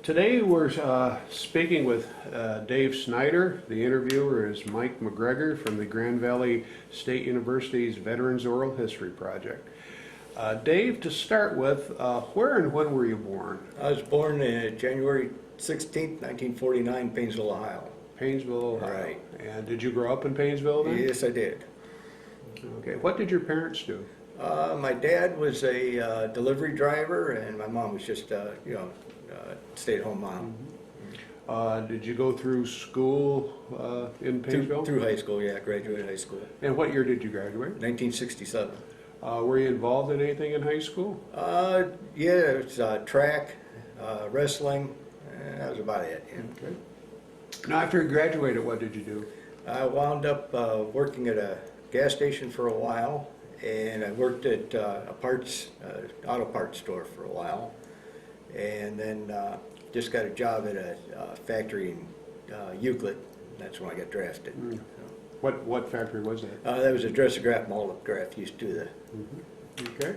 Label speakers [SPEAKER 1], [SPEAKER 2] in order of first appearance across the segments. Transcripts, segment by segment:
[SPEAKER 1] Today we're speaking with Dave Snyder. The interviewer is Mike McGregor from the Grand Valley State University's Veterans Oral History Project. Dave, to start with, where and when were you born?
[SPEAKER 2] I was born January 16th, 1949, Painesville, Ohio.
[SPEAKER 1] Painesville, Ohio.
[SPEAKER 2] Right.
[SPEAKER 1] And did you grow up in Painesville then?
[SPEAKER 2] Yes, I did.
[SPEAKER 1] Okay. What did your parents do?
[SPEAKER 2] My dad was a delivery driver, and my mom was just, stay-at-home mom.
[SPEAKER 1] Did you go through school in Painesville?
[SPEAKER 2] Through high school, yeah, graduated high school.
[SPEAKER 1] And what year did you graduate?
[SPEAKER 2] 1967.
[SPEAKER 1] Were you involved in anything in high school?
[SPEAKER 2] Yeah, it was track, wrestling, and that was about it. Yeah.
[SPEAKER 1] Okay. Now, after you graduated, what did you do?
[SPEAKER 2] I wound up working at a gas station for a while, and I worked at a auto parts store for a while, and then just got a job at a factory in Euclid. That's when I got drafted.
[SPEAKER 1] Mm.
[SPEAKER 2] So,
[SPEAKER 1] What factory was that?
[SPEAKER 2] that was a dress-a-graph, mold-up used to do that.
[SPEAKER 1] Okay.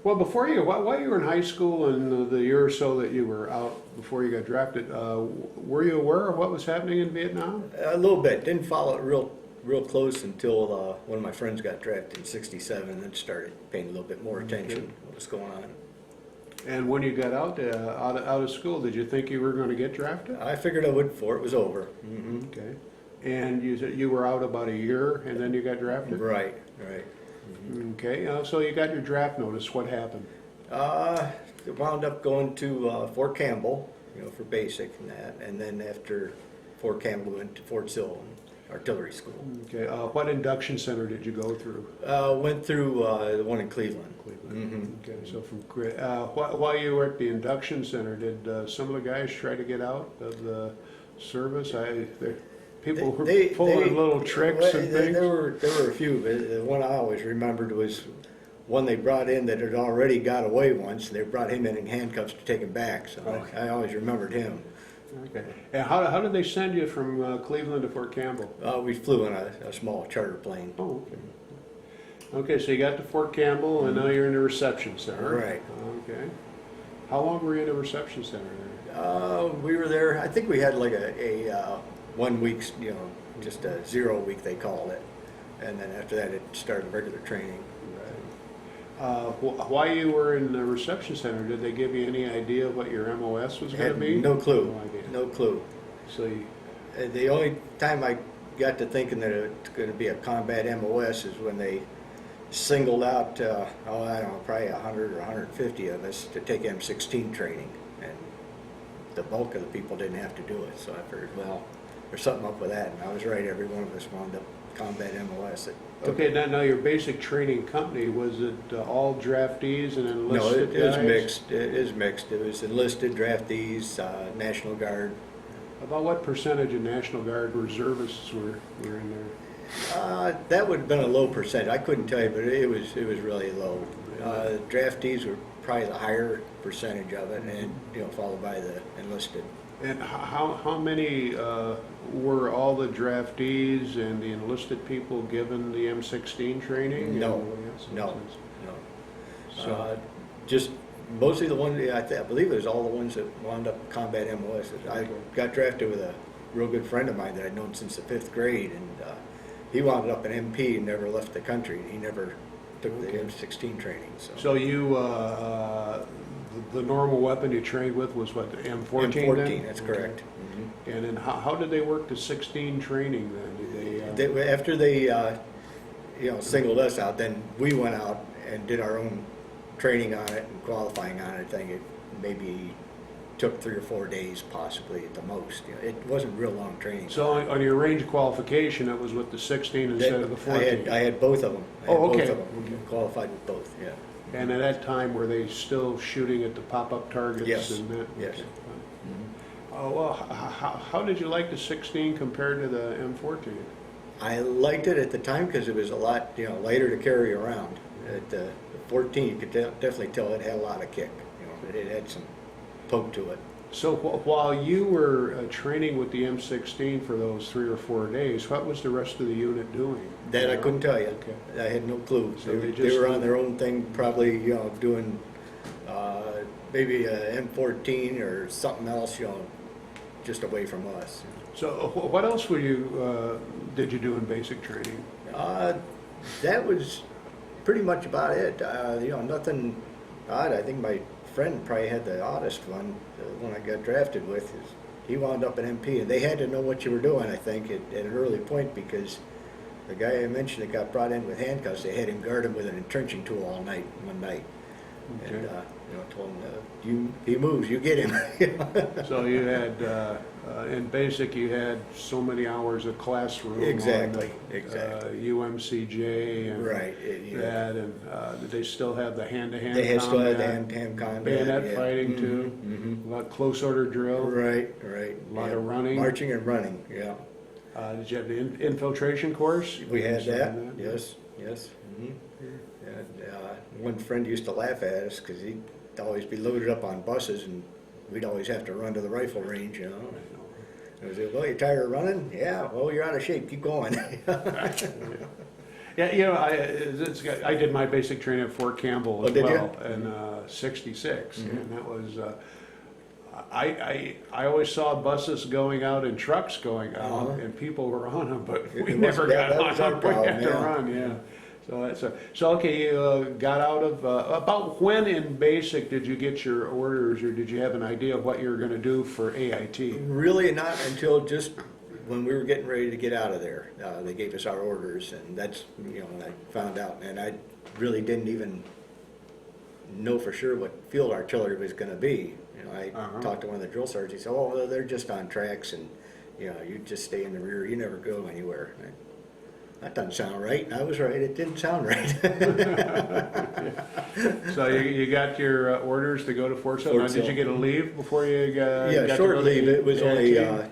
[SPEAKER 1] Well, before you, while you were in high school and the year or so that you were out before you got drafted, were you aware of what was happening in Vietnam?
[SPEAKER 2] A little bit. Didn't follow it real close until one of my friends got drafted in '67, and then started paying a little bit more attention to what was going on.
[SPEAKER 1] And when you got out of school, did you think you were going to get drafted?
[SPEAKER 2] I figured I would before it was over. Mm-hmm.
[SPEAKER 1] Okay. And you said you were out about a year, and then you got drafted?
[SPEAKER 2] Right. Mm-hmm.
[SPEAKER 1] Okay. So you got your draft notice. What happened?
[SPEAKER 2] Wound up going to Fort Campbell, for basic and that, and then after Fort Campbell went to Fort Sill, artillery school.
[SPEAKER 1] Okay. What induction center did you go through?
[SPEAKER 2] Went through the one in Cleveland.
[SPEAKER 1] Mm-hmm. Okay. So from while you were at the induction center, did some of the guys try to get out of the service? People were pulling little tricks and things.
[SPEAKER 2] There were a few, but the one I always remembered was one they brought in that had already got away once. They brought him in handcuffs to take him back, so I always remembered him.
[SPEAKER 1] Okay. And how did they send you from Cleveland to Fort Campbell?
[SPEAKER 2] We flew in a small charter plane.
[SPEAKER 1] Oh, okay. Okay, so you got to Fort Campbell, and now you're in the reception center.
[SPEAKER 2] Right.
[SPEAKER 1] Okay. How long were you in the reception center there?
[SPEAKER 2] We were there, I think we had like a 1 week, just a 0 week they called it. And then after that it started regular training.
[SPEAKER 1] While you were in the reception center, did they give you any idea what your MOS was going to be?
[SPEAKER 2] No clue.
[SPEAKER 1] No idea.
[SPEAKER 2] No clue.
[SPEAKER 1] So
[SPEAKER 2] the only time I got to thinking that it's going to be a combat MOS is when they singled out, I don't know, probably 100 or 150 of us to take M16 training. And the bulk of the people didn't have to do it. So I figured, well, there's something up with that. And I was right, every one of us wound up combat MOS.
[SPEAKER 1] Okay, now your basic training company, was it all draftees and enlisted
[SPEAKER 2] No, it was
[SPEAKER 1] guys?
[SPEAKER 2] mixed. It is mixed. It was enlisted, draftees, National Guard.
[SPEAKER 1] About what percentage of National Guard reservists were in there?
[SPEAKER 2] That would have been a low percentage. I couldn't tell you, but it was really low. Draftees were probably the higher percentage of it, and followed by the enlisted.
[SPEAKER 1] And how many were all the draftees and the enlisted people given the M16 training?
[SPEAKER 2] No.
[SPEAKER 1] So
[SPEAKER 2] Just mostly the ones, I believe it was all the ones that wound up combat MOS. I got drafted with a real good friend of mine that I'd known since the 5th grade, and he wound up an MP and never left the country. He never took the M16 training. So
[SPEAKER 1] you, the normal weapon you trained with was what, the M14?
[SPEAKER 2] M14,
[SPEAKER 1] then?
[SPEAKER 2] that's correct. Mm-hmm.
[SPEAKER 1] And then how did they work the 16 training then? Did they,
[SPEAKER 2] after they singled us out, then we went out and did our own training on it and qualifying on it. I think it maybe took 3 or 4 days possibly at the most. It wasn't real long training.
[SPEAKER 1] So on your range qualification, it was with the 16 instead of the 14?
[SPEAKER 2] I had both of them.
[SPEAKER 1] Okay.
[SPEAKER 2] Both of them. Okay. Qualified with both, yeah.
[SPEAKER 1] And at that time, were they still shooting at the pop-up targets?
[SPEAKER 2] Yes.
[SPEAKER 1] And that?
[SPEAKER 2] Yes.
[SPEAKER 1] Okay. Well, how did you like the 16 compared to the M14?
[SPEAKER 2] I liked it at the time because it was a lot, lighter to carry around. At the 14, you could definitely tell it had a lot of kick. It had some poke to it.
[SPEAKER 1] So while you were training with the M16 for those 3 or 4 days, what was the rest of the unit doing?
[SPEAKER 2] That I couldn't tell you.
[SPEAKER 1] Okay.
[SPEAKER 2] I had no clue.
[SPEAKER 1] So
[SPEAKER 2] they were on their own thing, probably doing maybe a M14 or something else, just away from us.
[SPEAKER 1] So what else were you, did you do in basic training?
[SPEAKER 2] That was pretty much about it. Nothing odd. I think my friend probably had the oddest one, the one I got drafted with. Is he wound up in MP, and they had to know what you were doing, I think, at an early point, because the guy I mentioned that got brought in with handcuffs, they had him guard him with an entrenching tool all night, one night.
[SPEAKER 1] Okay.
[SPEAKER 2] And, told him, he moves, you get him.
[SPEAKER 1] So you had, in basic, you had so many hours of classroom.
[SPEAKER 2] Exactly,
[SPEAKER 1] on,
[SPEAKER 2] exactly.
[SPEAKER 1] UMCJ and
[SPEAKER 2] Right.
[SPEAKER 1] that, and did they still have the hand-to-hand
[SPEAKER 2] They had still had the
[SPEAKER 1] combat?
[SPEAKER 2] hand-to-hand combat.
[SPEAKER 1] Bayonet
[SPEAKER 2] yeah.
[SPEAKER 1] fighting too?
[SPEAKER 2] Mm-hmm.
[SPEAKER 1] A lot of close order drill?
[SPEAKER 2] Right.
[SPEAKER 1] A lot of running?
[SPEAKER 2] Marching and running, yeah.
[SPEAKER 1] Did you have the infiltration course?
[SPEAKER 2] We had that,
[SPEAKER 1] Something
[SPEAKER 2] yes. Mm-hmm. And one friend used to laugh at us because he'd always be loaded up on buses, and we'd always have to run to the rifle range, And I was like, well, you tired of running? Yeah, well, you're out of shape, keep going.
[SPEAKER 1] Yeah, I did my basic training at Fort Campbell as
[SPEAKER 2] did you?
[SPEAKER 1] well in '66,
[SPEAKER 2] Mm-hmm.
[SPEAKER 1] and that was. I always saw buses going out and trucks going out,
[SPEAKER 2] Uh-huh.
[SPEAKER 1] and people were on them, but we
[SPEAKER 2] It
[SPEAKER 1] never
[SPEAKER 2] was-
[SPEAKER 1] got
[SPEAKER 2] that
[SPEAKER 1] on
[SPEAKER 2] was our
[SPEAKER 1] them. We had
[SPEAKER 2] problem,
[SPEAKER 1] to
[SPEAKER 2] yeah.
[SPEAKER 1] run, yeah. So that's so okay. You got out of about when in basic did you get your orders, or did you have an idea of what you were going to do for AIT?
[SPEAKER 2] Really not until just when we were getting ready to get out of there. They gave us our orders, and that's, when I found out. And I really didn't even know for sure what field artillery was going to be. I talked to one of the drill sergeants. He said, "Oh, well, they're just on tracks, and you just stay in the rear. You never go anywhere." That doesn't sound right. And I was right. It didn't sound right.
[SPEAKER 1] So you got your orders to go to Fort Sill.
[SPEAKER 2] Fort
[SPEAKER 1] Now, did you
[SPEAKER 2] Sill.
[SPEAKER 1] get a leave before you got?
[SPEAKER 2] Yeah,
[SPEAKER 1] got
[SPEAKER 2] short
[SPEAKER 1] to go to
[SPEAKER 2] leave. It was
[SPEAKER 1] AIT?
[SPEAKER 2] only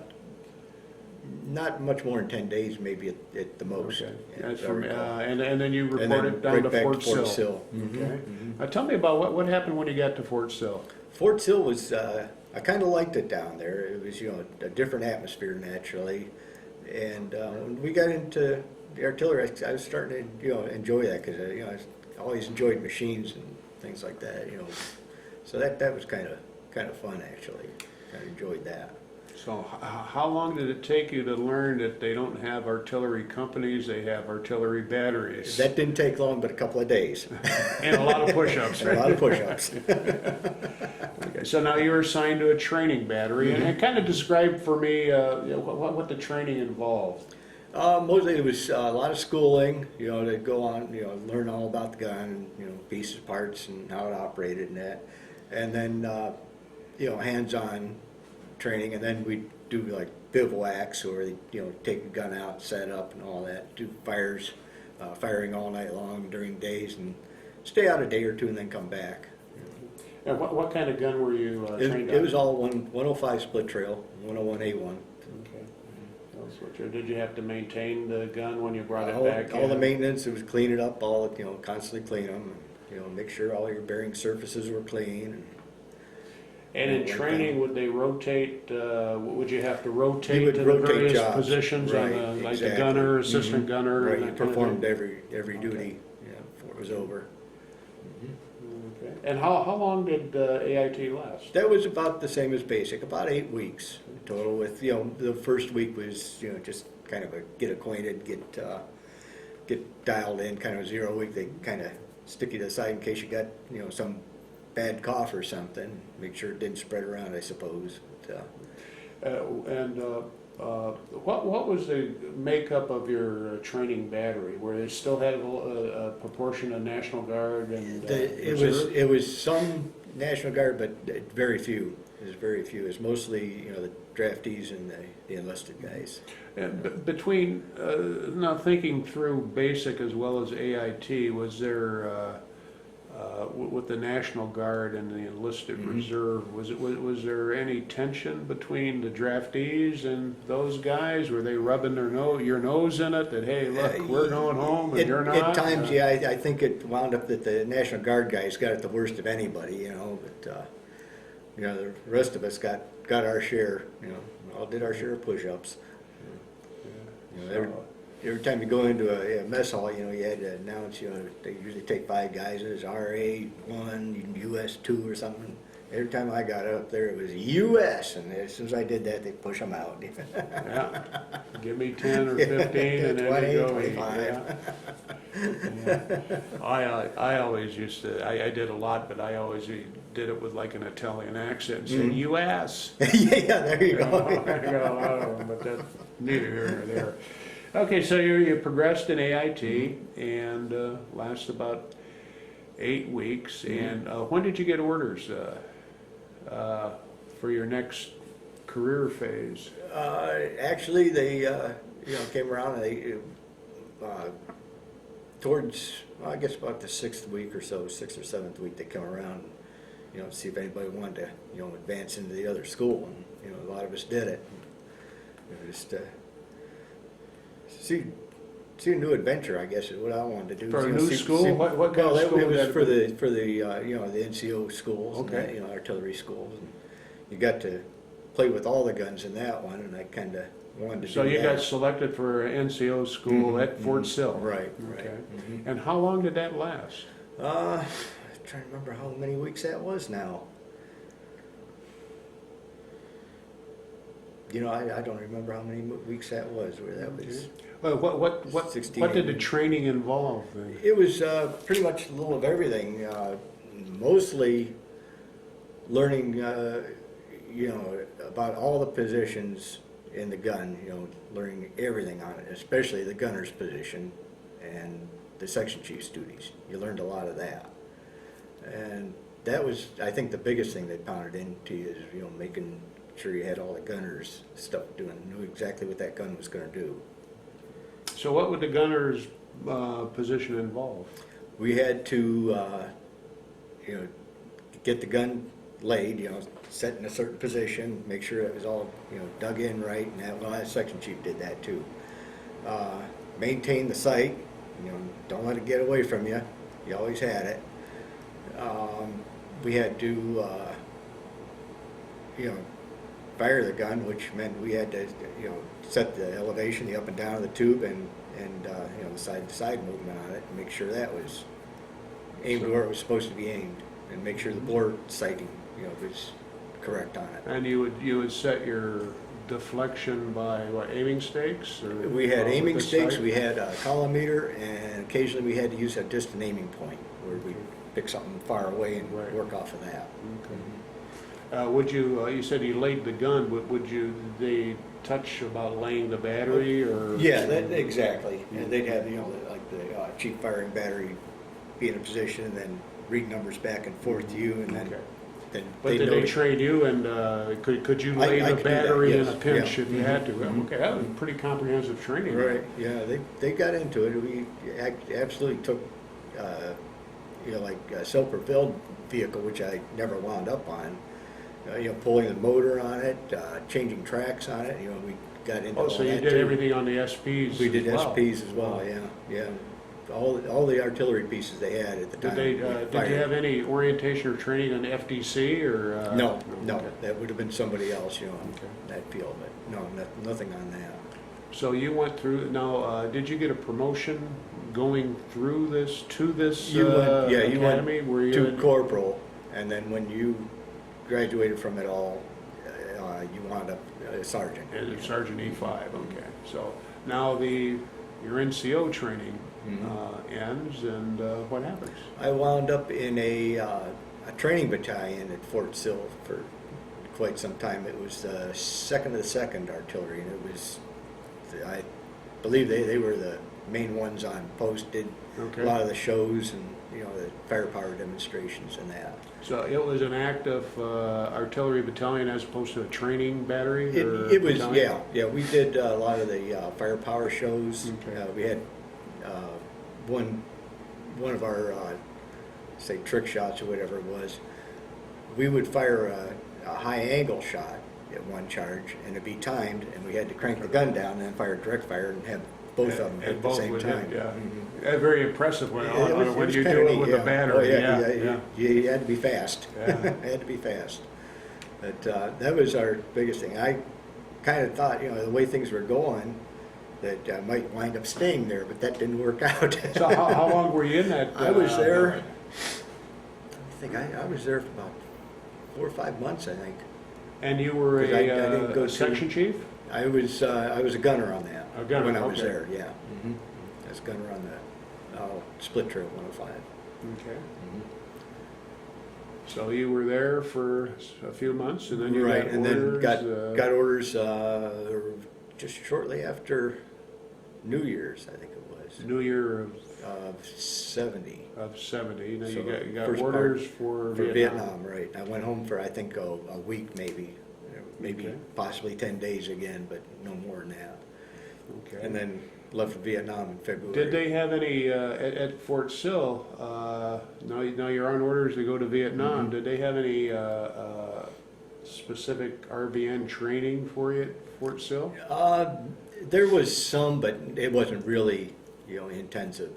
[SPEAKER 2] not much more than 10 days, maybe at the most.
[SPEAKER 1] Okay.
[SPEAKER 2] Yeah,
[SPEAKER 1] That's
[SPEAKER 2] if I
[SPEAKER 1] from,
[SPEAKER 2] recall.
[SPEAKER 1] and then you
[SPEAKER 2] And then
[SPEAKER 1] reported down
[SPEAKER 2] right
[SPEAKER 1] to
[SPEAKER 2] back
[SPEAKER 1] Fort
[SPEAKER 2] to Fort
[SPEAKER 1] Sill.
[SPEAKER 2] Sill. Mhm,
[SPEAKER 1] Okay.
[SPEAKER 2] mhm.
[SPEAKER 1] Now tell me about what happened when you got to Fort Sill.
[SPEAKER 2] Fort Sill was, I kind of liked it down there. It was, a different atmosphere naturally. And when we got into the artillery, I was starting to, enjoy that because, I always enjoyed machines and things like that, So that was kind of fun actually. Kind of enjoyed that.
[SPEAKER 1] So how long did it take you to learn that they don't have artillery companies, they have artillery batteries?
[SPEAKER 2] That didn't take long, but a couple of days.
[SPEAKER 1] And a lot of push-ups,
[SPEAKER 2] And
[SPEAKER 1] right?
[SPEAKER 2] a lot of push-ups.
[SPEAKER 1] Okay, so now you were assigned to a training battery, and kind of describe for me what the training involved.
[SPEAKER 2] Mostly it was a lot of schooling, to go on, learn all about the gun, pieces, parts, and how it operated and that. And then, hands-on training, and then we do like bivouacs, or take the gun out, set up, and all that. Do firing all night long during days, and stay out a day or two, and then come back.
[SPEAKER 1] And what kind of gun were you trained on?
[SPEAKER 2] It was all 105 split trail, 101A1.
[SPEAKER 1] Okay. That's what did you have to maintain the gun when you brought it back?
[SPEAKER 2] All the maintenance, it was clean it up, constantly clean them, make sure all your bearing surfaces were clean.
[SPEAKER 1] And in training, would they rotate? Would you have to rotate
[SPEAKER 2] would
[SPEAKER 1] to the
[SPEAKER 2] rotate
[SPEAKER 1] various
[SPEAKER 2] jobs.
[SPEAKER 1] positions
[SPEAKER 2] Right,
[SPEAKER 1] on the, like
[SPEAKER 2] exactly.
[SPEAKER 1] the gunner, assistant gunner?
[SPEAKER 2] Right,
[SPEAKER 1] and
[SPEAKER 2] you
[SPEAKER 1] that kind of
[SPEAKER 2] performed
[SPEAKER 1] thing?
[SPEAKER 2] every duty, before it was over.
[SPEAKER 1] Okay. And how long did AIT last?
[SPEAKER 2] That was about the same as basic, about 8 weeks total. With the first week was just kind of a get acquainted, get dialed in, kind of a 0 week. They kind of stick you to the side in case you got some bad cough or something. Make sure it didn't spread around, I suppose.
[SPEAKER 1] What was the makeup of your training battery? Where they still had a proportion of National Guard and reserve?
[SPEAKER 2] It was some National Guard, but very few. It was very few. It was mostly the draftees and the enlisted guys.
[SPEAKER 1] And between now thinking through basic as well as AIT, was there with the National Guard and the enlisted reserve, was there any tension between the draftees and those guys? Were they rubbing your nose in it that, hey, look, we're going home and you're not?
[SPEAKER 2] At times, yeah, I think it wound up that the National Guard guys got it the worst of anybody, but the rest of us got our share, all did our share of push-ups. Every time you go into a mess hall, you had to announce, they usually take 5 guys, it's RA1, US2 or something. Every time I got up there, it was U.S., and as soon as I did that, they push them out.
[SPEAKER 1] Yeah. Give me 10 or 15 and then
[SPEAKER 2] 20,
[SPEAKER 1] they go.
[SPEAKER 2] 25.
[SPEAKER 1] Yeah. I always used to, I did a lot, but I always did it with like an Italian accent and say U.S.
[SPEAKER 2] Yeah, there you
[SPEAKER 1] I
[SPEAKER 2] go.
[SPEAKER 1] got a lot of them, but that's neither here nor there. Okay, so you progressed in AIT and last about 8 weeks. And when did you get orders for your next career phase?
[SPEAKER 2] Actually, they came around and they towards, well, I guess about the 6th week or so, 6th or 7th week, they come around and see if anybody wanted to advance into the other school, and a lot of us did it. It was just see a new adventure, I guess, is what I wanted to do.
[SPEAKER 1] For a new school? What kind of school?
[SPEAKER 2] It was for the the NCO schools,
[SPEAKER 1] okay.
[SPEAKER 2] and artillery schools, and you got to play with all the guns in that one, and I kind of wanted to.
[SPEAKER 1] So
[SPEAKER 2] do
[SPEAKER 1] you
[SPEAKER 2] that.
[SPEAKER 1] got selected for NCO school at Fort Sill.
[SPEAKER 2] Right.
[SPEAKER 1] Okay.
[SPEAKER 2] Right.
[SPEAKER 1] And how long did that last?
[SPEAKER 2] I'm trying to remember how many weeks that was now. I don't remember how many weeks that was. Where that was.
[SPEAKER 1] Well, what
[SPEAKER 2] 16.
[SPEAKER 1] What did the training involve then?
[SPEAKER 2] It was pretty much a little of everything. Mostly learning, about all the positions in the gun. Learning everything on it, especially the gunner's position and the section chief's duties. You learned a lot of that, and that was, I think, the biggest thing they pounded into you is making sure you had all the gunners stuff knew exactly what that gun was going to do.
[SPEAKER 1] So what would the gunner's position involve?
[SPEAKER 2] We had to, get the gun laid, set in a certain position, make sure it was all, dug in right, and that section chief did that too. Maintain the site, don't let it get away from you. You always had it. We had to, fire the gun, which meant we had to, set the elevation, the up and down of the tube, and the side-to-side movement on it, and make sure that was aimed where it was supposed to be aimed, and make sure the bore sighting, was correct on it.
[SPEAKER 1] And you would set your deflection by what, aiming stakes? Or
[SPEAKER 2] We had aiming
[SPEAKER 1] with the
[SPEAKER 2] stakes,
[SPEAKER 1] sight?
[SPEAKER 2] we had a column meter, and occasionally we had to use a distant aiming point, where we pick something far away and
[SPEAKER 1] Right.
[SPEAKER 2] work off of that.
[SPEAKER 1] Okay. Would you? You said you laid the gun. Would you? They touch about laying the battery, or?
[SPEAKER 2] Yeah, exactly. And they'd have, like the chief firing battery be in a position, and then read numbers back and forth to you, and then.
[SPEAKER 1] Okay.
[SPEAKER 2] then
[SPEAKER 1] But
[SPEAKER 2] they'd
[SPEAKER 1] did
[SPEAKER 2] know
[SPEAKER 1] they
[SPEAKER 2] to-
[SPEAKER 1] train you, and could you lay
[SPEAKER 2] I
[SPEAKER 1] the
[SPEAKER 2] could do that,
[SPEAKER 1] battery in
[SPEAKER 2] yes.
[SPEAKER 1] a pinch
[SPEAKER 2] Yeah.
[SPEAKER 1] if you had to?
[SPEAKER 2] Mhm.
[SPEAKER 1] Okay, that was pretty comprehensive training.
[SPEAKER 2] Right, yeah, they got into it. We absolutely took, like a self-propelled vehicle, which I never wound up on, pulling the motor on it, changing tracks on it, we got into
[SPEAKER 1] Oh,
[SPEAKER 2] all
[SPEAKER 1] so you
[SPEAKER 2] that
[SPEAKER 1] did
[SPEAKER 2] too.
[SPEAKER 1] everything on the SPs?
[SPEAKER 2] We did
[SPEAKER 1] as well.
[SPEAKER 2] SPs as well, yeah. All the artillery pieces they had at the
[SPEAKER 1] Did
[SPEAKER 2] time.
[SPEAKER 1] they?
[SPEAKER 2] we
[SPEAKER 1] Did
[SPEAKER 2] fired.
[SPEAKER 1] you have any orientation or training on FDC or?
[SPEAKER 2] No,
[SPEAKER 1] Okay.
[SPEAKER 2] that would have been somebody else, in
[SPEAKER 1] Okay.
[SPEAKER 2] that field, but no, nothing on that.
[SPEAKER 1] So you went through. Now, did you get a promotion going through this to this
[SPEAKER 2] You went
[SPEAKER 1] academy? Were you
[SPEAKER 2] to
[SPEAKER 1] in-
[SPEAKER 2] corporal, and then when you graduated from it all, you wound up a sergeant.
[SPEAKER 1] And Sergeant E5, okay. So now your NCO training ends, and what happens?
[SPEAKER 2] I wound up in a training battalion at Fort Sill for quite some time. It was the 2nd of the 2nd Artillery, and it was, I believe they were the main ones on post, did
[SPEAKER 1] Okay.
[SPEAKER 2] a lot of the shows and, the firepower demonstrations and that.
[SPEAKER 1] So it was an active artillery battalion as opposed to a training battery? or
[SPEAKER 2] It was,
[SPEAKER 1] battalion?
[SPEAKER 2] yeah. We did a lot of the firepower shows.
[SPEAKER 1] Okay.
[SPEAKER 2] We had one of our, say, trick shots or whatever it was. We would fire a high angle shot at one charge, and it'd be timed, and we had to crank the gun down and then fire direct fire and have both of them
[SPEAKER 1] And
[SPEAKER 2] hit at the
[SPEAKER 1] both
[SPEAKER 2] same
[SPEAKER 1] would
[SPEAKER 2] time.
[SPEAKER 1] hit, yeah.
[SPEAKER 2] Mhm.
[SPEAKER 1] Very impressive when,
[SPEAKER 2] Yeah, it was
[SPEAKER 1] when you
[SPEAKER 2] kinda
[SPEAKER 1] do it
[SPEAKER 2] neat,
[SPEAKER 1] with
[SPEAKER 2] yeah.
[SPEAKER 1] a battery.
[SPEAKER 2] Oh,
[SPEAKER 1] yeah.
[SPEAKER 2] You had to be fast.
[SPEAKER 1] Yeah.
[SPEAKER 2] Had to be fast. But that was our biggest thing. I kind of thought, the way things were going, that I might wind up staying there, but that didn't work out.
[SPEAKER 1] So how long were you in that?
[SPEAKER 2] I was there. I think I was there for about 4 or 5 months, I think.
[SPEAKER 1] And you were
[SPEAKER 2] 'Cause I didn't go
[SPEAKER 1] a section chief?
[SPEAKER 2] I was a gunner on that.
[SPEAKER 1] A gunner,
[SPEAKER 2] when I was
[SPEAKER 1] okay.
[SPEAKER 2] there. Yeah. I was a gunner on the split trail 105.
[SPEAKER 1] Okay. So you were there for a few months, and then you
[SPEAKER 2] Right,
[SPEAKER 1] got
[SPEAKER 2] and
[SPEAKER 1] orders,
[SPEAKER 2] then got orders just shortly after New Year's, I think it was.
[SPEAKER 1] New Year
[SPEAKER 2] Of 70.
[SPEAKER 1] of 70. Now
[SPEAKER 2] So
[SPEAKER 1] you got
[SPEAKER 2] first
[SPEAKER 1] orders
[SPEAKER 2] part
[SPEAKER 1] for
[SPEAKER 2] For
[SPEAKER 1] Vietnam.
[SPEAKER 2] Vietnam, right. I went home for, I think, a week maybe. Maybe
[SPEAKER 1] Okay.
[SPEAKER 2] possibly 10 days again, but no more than that.
[SPEAKER 1] Okay.
[SPEAKER 2] And then left for Vietnam in February.
[SPEAKER 1] Did they have any at Fort Sill? Now you're on orders to go to Vietnam.
[SPEAKER 2] Mm-hmm.
[SPEAKER 1] Did they have any specific RBN training for you at Fort Sill?
[SPEAKER 2] There was some, but it wasn't really, intensive.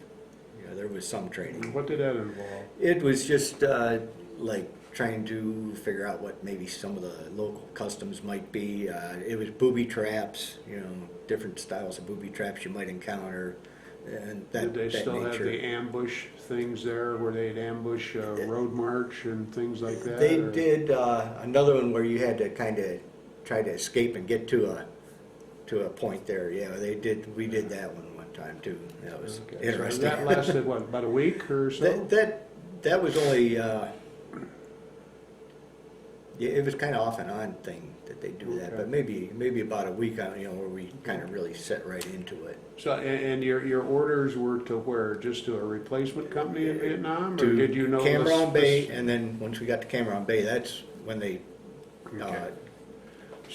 [SPEAKER 2] There was some training.
[SPEAKER 1] What did that involve?
[SPEAKER 2] It was just like trying to figure out what maybe some of the local customs might be. It was booby traps, different styles of booby traps you might encounter, and that
[SPEAKER 1] Did they
[SPEAKER 2] that
[SPEAKER 1] still have
[SPEAKER 2] nature.
[SPEAKER 1] the ambush things there, where they'd ambush road march and things like that?
[SPEAKER 2] They
[SPEAKER 1] or-
[SPEAKER 2] did another one where you had to kind of try to escape and get to a point there. Yeah, they did. We did that one time too. That was
[SPEAKER 1] Okay.
[SPEAKER 2] interesting.
[SPEAKER 1] So that lasted what, about a week or so?
[SPEAKER 2] That was only. Yeah, it was kind of off and on thing that they do that,
[SPEAKER 1] Okay.
[SPEAKER 2] but maybe about a week, where we kind of really set right into it.
[SPEAKER 1] So, and your orders were to where? Just to a replacement company in Vietnam, or
[SPEAKER 2] To
[SPEAKER 1] did you know
[SPEAKER 2] Cameron
[SPEAKER 1] this-
[SPEAKER 2] Bay, and then once we got to Cameron Bay, that's when they.
[SPEAKER 1] Okay.
[SPEAKER 2] go for,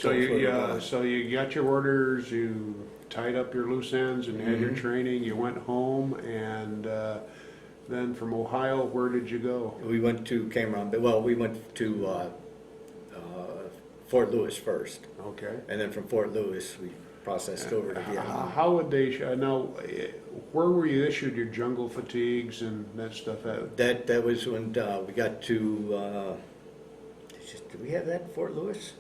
[SPEAKER 1] So you got your orders, you tied up your loose ends, and had your
[SPEAKER 2] Mhm.
[SPEAKER 1] training. You went home, and then from Ohio, where did you go?
[SPEAKER 2] We went to Cameron Bay. Well, we went to Fort Lewis first,
[SPEAKER 1] Okay.
[SPEAKER 2] and then from Fort Lewis we processed over to Vietnam.
[SPEAKER 1] How would they now? Where were you issued your jungle fatigues and that stuff at?
[SPEAKER 2] That was when we got to. Did we have that in Fort Lewis?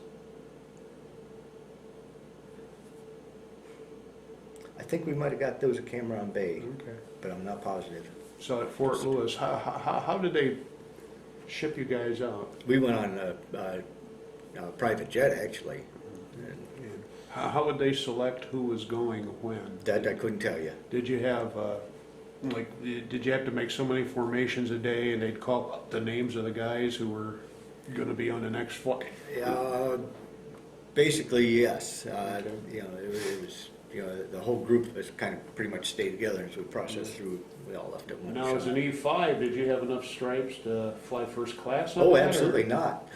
[SPEAKER 2] I think we might have got those at Cameron Bay,
[SPEAKER 1] Okay.
[SPEAKER 2] but I'm not positive.
[SPEAKER 1] So at Fort Lewis, how did they ship you guys out?
[SPEAKER 2] We went on a private jet actually. And
[SPEAKER 1] How would they select who was going when?
[SPEAKER 2] that I couldn't tell you.
[SPEAKER 1] Did you have did you have to make so many formations a day, and they'd call up the names of the guys who were going to be on the next flight?
[SPEAKER 2] Basically, yes.
[SPEAKER 1] Okay.
[SPEAKER 2] It was. The whole group was kind of pretty much stayed together as we processed through. We all left at one
[SPEAKER 1] Now,
[SPEAKER 2] shot.
[SPEAKER 1] as an E5, did you have enough stripes to fly first class on that,
[SPEAKER 2] Oh,
[SPEAKER 1] or-
[SPEAKER 2] absolutely not.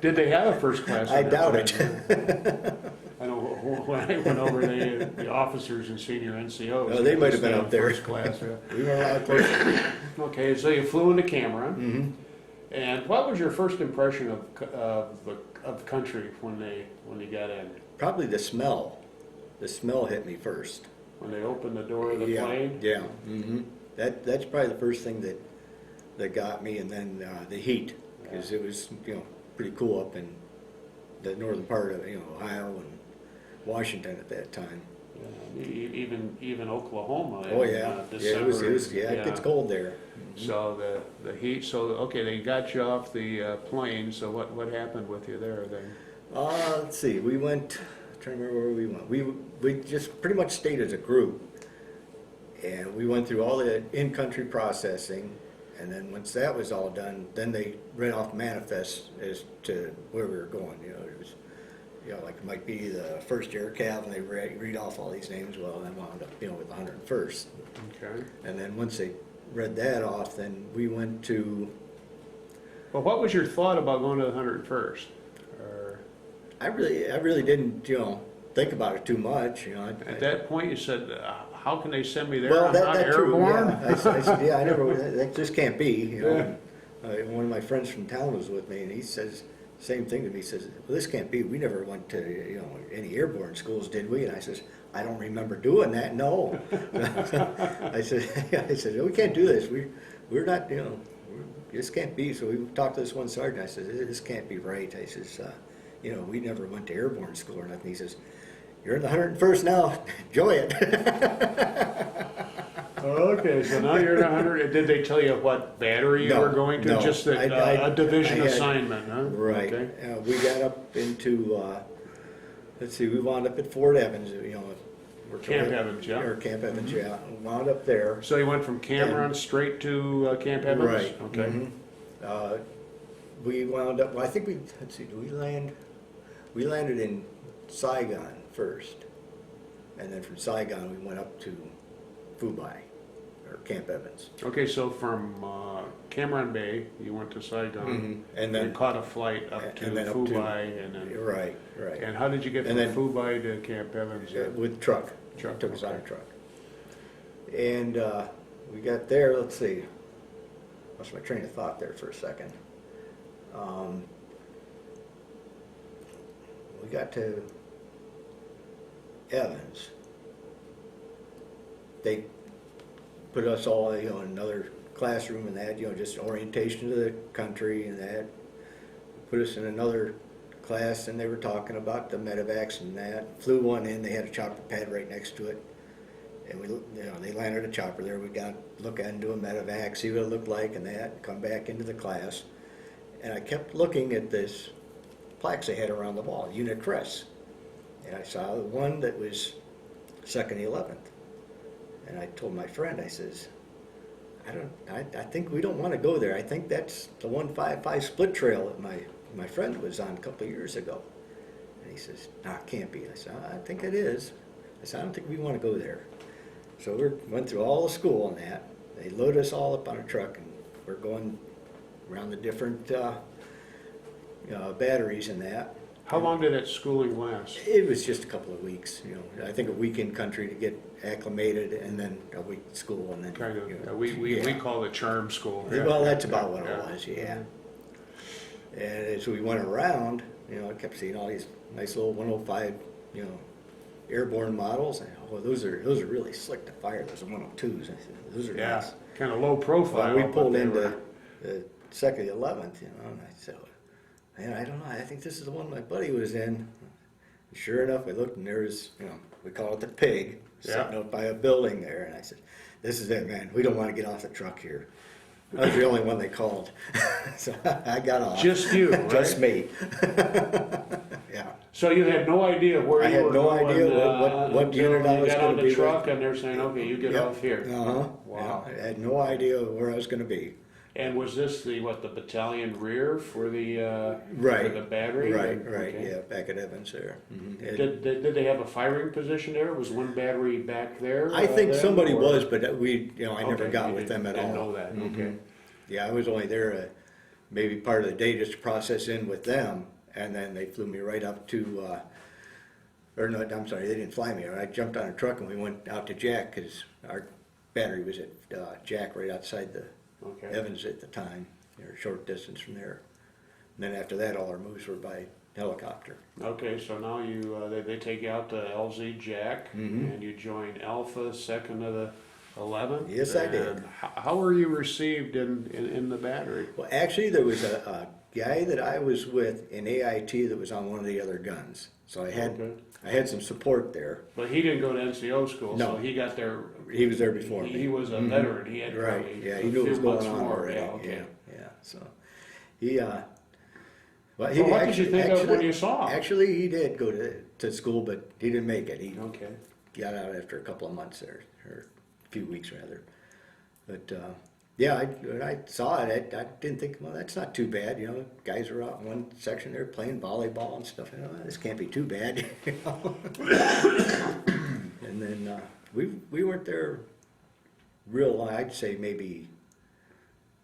[SPEAKER 1] Did they have a first class?
[SPEAKER 2] I
[SPEAKER 1] on that
[SPEAKER 2] doubt
[SPEAKER 1] plane?
[SPEAKER 2] it.
[SPEAKER 1] I know when I went over, the officers and senior NCOs.
[SPEAKER 2] Oh, they might have been
[SPEAKER 1] stayed
[SPEAKER 2] up there.
[SPEAKER 1] First class, yeah.
[SPEAKER 2] We were allowed close.
[SPEAKER 1] Okay, so you flew into Cameron,
[SPEAKER 2] Mm-hmm.
[SPEAKER 1] and what was your first impression of the country when you got in?
[SPEAKER 2] Probably the smell. The smell hit me first.
[SPEAKER 1] When they opened the door of the
[SPEAKER 2] Yeah,
[SPEAKER 1] plane?
[SPEAKER 2] yeah. Mm-hmm. That's probably the first thing that got me, and then the heat, because it was pretty cool up in the northern part of Ohio and Washington at that time.
[SPEAKER 1] Yeah, even Oklahoma.
[SPEAKER 2] Oh
[SPEAKER 1] in,
[SPEAKER 2] yeah, yeah.
[SPEAKER 1] December.
[SPEAKER 2] It gets cold there.
[SPEAKER 1] So the heat. So okay, they got you off the plane. So what happened with you there then?
[SPEAKER 2] Let's see. We went. I'm trying to remember where we went. We just pretty much stayed as a group, and we went through all the in-country processing, and then once that was all done, then they read off manifests as to where we were going. It was, like it might be the 1st Air Cav, and they read off all these names. Well, then wound up, with the 101st,
[SPEAKER 1] Okay.
[SPEAKER 2] and then once they read that off, then we went to.
[SPEAKER 1] Well, what was your thought about going to the 101st? Or
[SPEAKER 2] I really didn't, think about it too much.
[SPEAKER 1] at that point, you said, "How can they send me there?
[SPEAKER 2] Well,
[SPEAKER 1] I'm not
[SPEAKER 2] that too,
[SPEAKER 1] airborne."
[SPEAKER 2] yeah. I said, yeah, I never. That just can't be. One of my friends from town was with me, and he says same thing to me. He says, "Well, this can't be. We never went to any airborne schools, did we?" And I says, "I don't remember doing that. No." I said, "We can't do this. We're not. This can't be." So we talked to this one sergeant. I said, "This can't be right." I says, "We never went to airborne school or nothing." He says, you're in the 101st now, enjoy it.
[SPEAKER 1] Okay, so now you're at 100. Did they tell you what battery you
[SPEAKER 2] No,
[SPEAKER 1] were going to?
[SPEAKER 2] no.
[SPEAKER 1] Just a division
[SPEAKER 2] I had-
[SPEAKER 1] assignment, huh?
[SPEAKER 2] Right.
[SPEAKER 1] Okay.
[SPEAKER 2] We got up into, let's see, we wound up at Fort Evans, you know.
[SPEAKER 1] Camp Evans, yeah.
[SPEAKER 2] Or Camp Evans, yeah. Wound up there.
[SPEAKER 1] So you went from Cameron straight to Camp Evans?
[SPEAKER 2] Right.
[SPEAKER 1] Okay.
[SPEAKER 2] We wound up, well, I think let's see, did we land? We landed in Saigon first. And then from Saigon, we went up to Fubai, or Camp Evans.
[SPEAKER 1] Okay, so from Cameron Bay, you went to Saigon,
[SPEAKER 2] And then,
[SPEAKER 1] caught a flight up to Fubai, and then.
[SPEAKER 2] right.
[SPEAKER 1] And how did you get from
[SPEAKER 2] And then-
[SPEAKER 1] Fubai to Camp Evans?
[SPEAKER 2] With truck.
[SPEAKER 1] Truck,
[SPEAKER 2] Took us on a
[SPEAKER 1] okay.
[SPEAKER 2] truck. And we got there, let's see, lost my train of thought there for a second. We got to Evans. They put us all, you know, in another classroom and that, you know, just orientation to the country and that. Put us in another class and they were talking about the medevacs and that. Flew one in, they had a chopper pad right next to it. And we, you know, they landed a chopper there. We got to look into a medevac, see what it looked like and that, come back into the class. And I kept looking at this plaques they had around the wall, unit crests. And I saw the one that was 2nd 11th. And I told my friend, I says, I think we don't want to go there. I think that's the 155 split trail that my friend was on a couple of years ago. And he says, no, it can't be. I said, I think it is. I said, I don't think we want to go there. So we went through all the school and that. They loaded us all up on a truck and we're going around the different batteries and that.
[SPEAKER 1] How long did that schooling last?
[SPEAKER 2] It was just a couple of weeks, you know. I think a week in country to get acclimated, and then a week at school, and then
[SPEAKER 1] Kind of.
[SPEAKER 2] you know,
[SPEAKER 1] We call it charm school.
[SPEAKER 2] well, that's about what it was, yeah. And as we went around, you know, I kept seeing all these nice little 105, you know, airborne models. And oh, those are really slick to fire. Those are 102s. I said, those are nice.
[SPEAKER 1] Kind of low profile.
[SPEAKER 2] Well, we
[SPEAKER 1] but
[SPEAKER 2] pulled
[SPEAKER 1] they
[SPEAKER 2] into
[SPEAKER 1] were-
[SPEAKER 2] the 2nd 11th, you know, and I said, man, I don't know. I think this is the one my buddy was in. And sure enough, I looked and there was, you know, we call it the pig, sitting up by a building there. And I said, this is it, man. We don't want to get off the truck here. I was the only one they called. So I got off.
[SPEAKER 1] Just you, right?
[SPEAKER 2] Just me. Yeah.
[SPEAKER 1] So you had no idea where
[SPEAKER 2] I
[SPEAKER 1] you
[SPEAKER 2] had
[SPEAKER 1] were
[SPEAKER 2] no
[SPEAKER 1] going,
[SPEAKER 2] idea what
[SPEAKER 1] until
[SPEAKER 2] unit I was
[SPEAKER 1] you got
[SPEAKER 2] gonna
[SPEAKER 1] on the
[SPEAKER 2] be
[SPEAKER 1] truck
[SPEAKER 2] with.
[SPEAKER 1] and they're saying, okay, you get
[SPEAKER 2] Yep.
[SPEAKER 1] off here.
[SPEAKER 2] Uh-huh.
[SPEAKER 1] Wow.
[SPEAKER 2] Yeah. I had no idea where I was going to be.
[SPEAKER 1] And was this the battalion rear for the
[SPEAKER 2] Right.
[SPEAKER 1] for the battery?
[SPEAKER 2] Right,
[SPEAKER 1] Okay.
[SPEAKER 2] yeah, back at Evans there.
[SPEAKER 1] Did they have a firing position there? Was one battery back there?
[SPEAKER 2] I think
[SPEAKER 1] then,
[SPEAKER 2] somebody
[SPEAKER 1] or-
[SPEAKER 2] was, but I never
[SPEAKER 1] Okay,
[SPEAKER 2] got
[SPEAKER 1] you
[SPEAKER 2] with them at
[SPEAKER 1] didn't
[SPEAKER 2] all.
[SPEAKER 1] know that.
[SPEAKER 2] Mhm.
[SPEAKER 1] Okay.
[SPEAKER 2] Yeah, I was only there maybe part of the day just to process in with them, and then they flew me right up to, or no, I'm sorry, they didn't fly me. I jumped on a truck and we went out to Jack because our battery was at Jack right outside the
[SPEAKER 1] Okay.
[SPEAKER 2] Evans at the time, or a short distance from there. And then after that, all our moves were by helicopter.
[SPEAKER 1] Okay, so now you they take you out to LZ Jack, and you join Alpha, 2nd of the 11th.
[SPEAKER 2] Yes, I did.
[SPEAKER 1] And how were you received in the battery?
[SPEAKER 2] Well, actually, there was a guy that I was with in AIT that was on one of the other guns. So I had some support there.
[SPEAKER 1] But he didn't go to NCO school,
[SPEAKER 2] No.
[SPEAKER 1] so he got there.
[SPEAKER 2] He was there before me.
[SPEAKER 1] He was a veteran. He had
[SPEAKER 2] Right,
[SPEAKER 1] probably
[SPEAKER 2] yeah,
[SPEAKER 1] a
[SPEAKER 2] he knew what was
[SPEAKER 1] few
[SPEAKER 2] going
[SPEAKER 1] months
[SPEAKER 2] on
[SPEAKER 1] more.
[SPEAKER 2] already.
[SPEAKER 1] Yeah, okay.
[SPEAKER 2] Yeah, so he, well,
[SPEAKER 1] So what did you think of when you saw him?
[SPEAKER 2] Actually, he did go to school, but he didn't make it. He
[SPEAKER 1] Okay.
[SPEAKER 2] got out after a couple of months there, or a few weeks rather. But yeah, when I saw it, I didn't think, well, that's not too bad. You know, guys are out in one section there playing volleyball and stuff. You know, this can't be too bad. You know? And then we weren't there real long. I'd say maybe